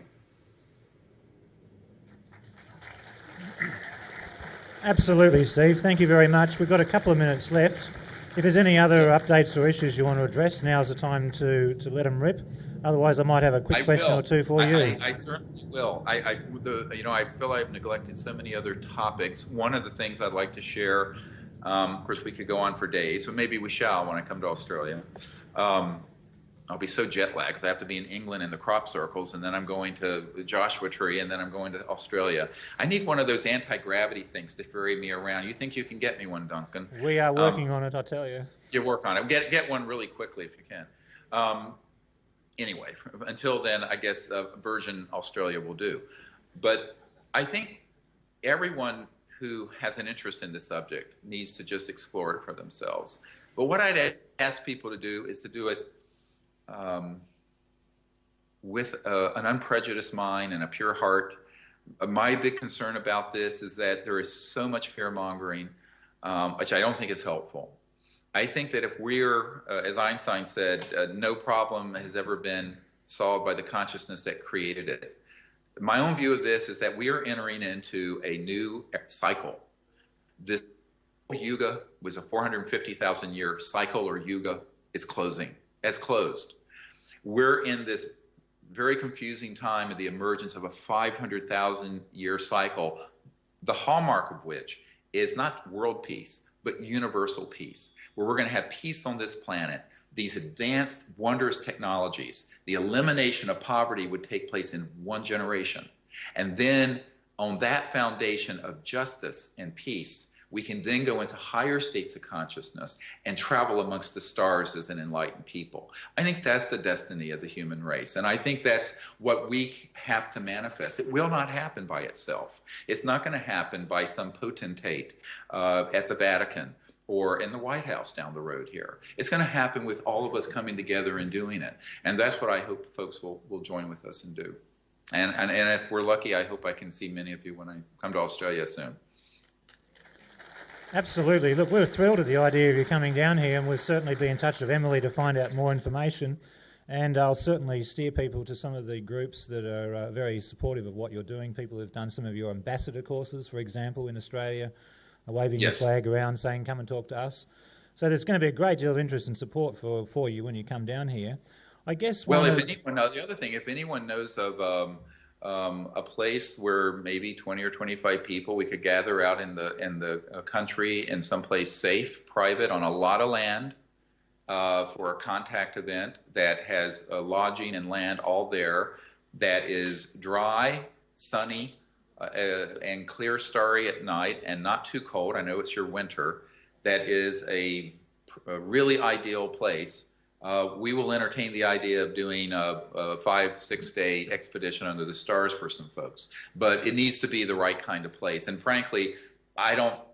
Absolutely, Steve. Thank you very much. We've got a couple of minutes left. If there's any other updates or issues you want to address, now's the time to let them rip. Otherwise, I might have a quick question or two for you. I certainly will. You know, I feel I've neglected so many other topics. One of the things I'd like to share, of course, we could go on for days, but maybe we shall when I come to Australia. I'll be so jet lagged because I have to be in England in the crop circles, and then I'm going to Joshua Tree, and then I'm going to Australia. I need one of those anti-gravity things to ferry me around. You think you can get me one, Duncan? We are working on it, I tell you. You work on it. Get one really quickly if you can. Anyway, until then, I guess Virgin Australia will do. But I think everyone who has an interest in this subject needs to just explore it for themselves. But what I'd ask people to do is to do it with an unprejudiced mind and a pure heart. My big concern about this is that there is so much fear-mongering, which I don't think is helpful. I think that if we're, as Einstein said, no problem has ever been solved by the consciousness that created it. My own view of this is that we are entering into a new cycle. This yuga was a 450,000 year cycle, or yuga, is closing. It's closed. We're in this very confusing time of the emergence of a 500,000 year cycle, the hallmark of which is not world peace, but universal peace, where we're going to have peace on this planet. These advanced, wondrous technologies, the elimination of poverty would take place in one generation. And then on that foundation of justice and peace, we can then go into higher states of consciousness and travel amongst the stars as an enlightened people. I think that's the destiny of the human race. And I think that's what we have to manifest. It will not happen by itself. It's not going to happen by some potentate at the Vatican or in the White House down the road here. It's going to happen with all of us coming together and doing it. And that's what I hope folks will join with us and do. And if we're lucky, I hope I can see many of you when I come to Australia soon. Absolutely. Look, we're thrilled at the idea of you coming down here, and we'll certainly be in touch with Emily to find out more information. And I'll certainly steer people to some of the groups that are very supportive of what you're doing. People who've done some of your ambassador courses, for example, in Australia, are waving your flag around saying, come and talk to us. So there's going to be a great deal of interest and support for you when you come down here. I guess the other thing, if anyone knows of a place where maybe 20 or 25 people we could gather out in the country in someplace safe, private, on a lot of land for a contact event that has lodging and land all there, that is dry, sunny, and clear, starry at night, and not too cold. I know it's your winter. That is a really ideal place. We will entertain the idea of doing a 5-6 day expedition under the stars for some folks, but it needs to be the right kind of place. And frankly,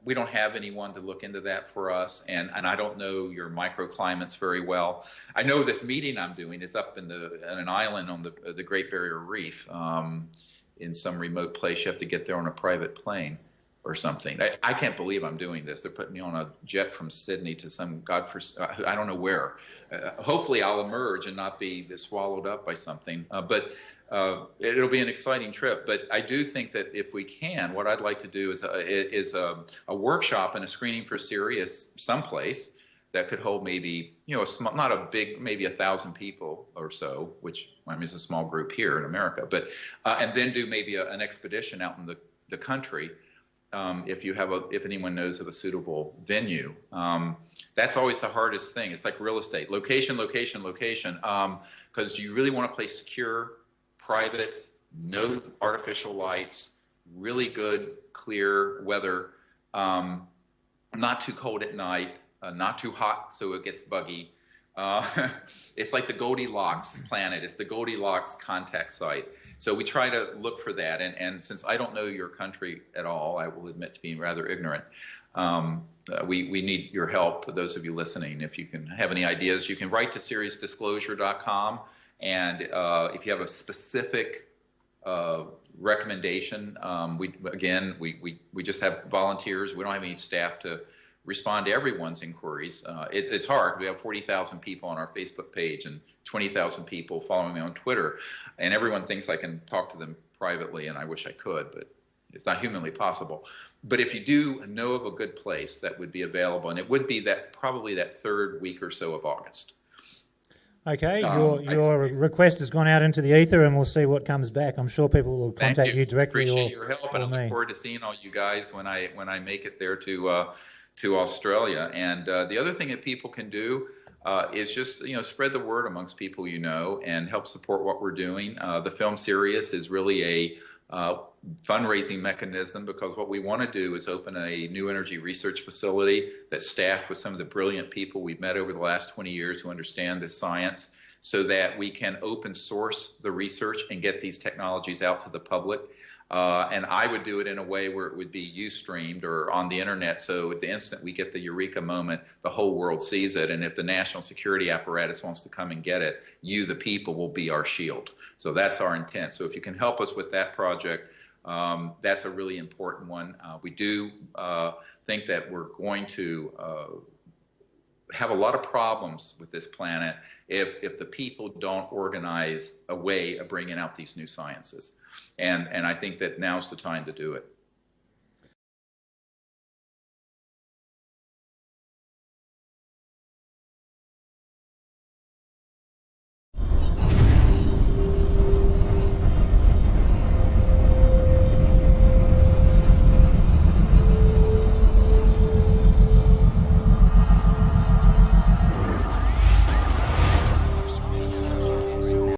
we don't have anyone to look into that for us, and I don't know your microclimates very well. I know this meeting I'm doing is up in an island on the Great Barrier Reef, in some remote place. You have to get there on a private plane or something. I can't believe I'm doing this. They're putting me on a jet from Sydney to some I don't know where. Hopefully I'll emerge and not be swallowed up by something. But it'll be an exciting trip. But I do think that if we can, what I'd like to do is a workshop and a screening for Sirius someplace that could hold maybe, not a big, maybe 1,000 people or so, which I mean is a small group here in America. But and then do maybe an expedition out in the country. If anyone knows of a suitable venue. That's always the hardest thing. It's like real estate. Location, location, location. Because you really want a place secure, private, no artificial lights, really good, clear weather, not too cold at night, not too hot so it gets buggy. It's like the Goldilocks planet. It's the Goldilocks contact site. So we try to look for that, and since I don't know your country at all, I will admit to being rather ignorant. We need your help, those of you listening. If you can have any ideas, you can write to SiriusDisclosure.com, and if you have a specific recommendation, we just have volunteers. We don't have any staff to respond to everyone's inquiries. It's hard. We have 40,000 people on our Facebook page and 20,000 people following me on Twitter, and everyone thinks I can talk to them privately, and I wish I could, but it's not humanly possible. But if you do know of a good place that would be available, and it would be probably that third week or so of August. Okay, your request has gone out into the ether, and we'll see what comes back. I'm sure people will contact you directly. Appreciate your help, and I look forward to seeing all you guys when I make it there to Australia. And the other thing that people can do is just spread the word amongst people and help support what we're doing. The film Sirius is really a fundraising mechanism, because what we want to do is open a new energy research facility that's staffed with some of the brilliant people we've met over the last 20 years who understand this science, so that we can open source the research and get these technologies out to the public. And I would do it in a way where it would be streamed or on the internet, so at the instant we get the eureka moment, the whole world sees it. And if the national security apparatus wants to come and get it, you, the people, will be our shield. So that's our intent. So if you can help us with that project, that's a really important one. We do think that we're going to have a lot of problems with this planet if the people don't organize a way of bringing out these new sciences. And I think that now's the time to do it.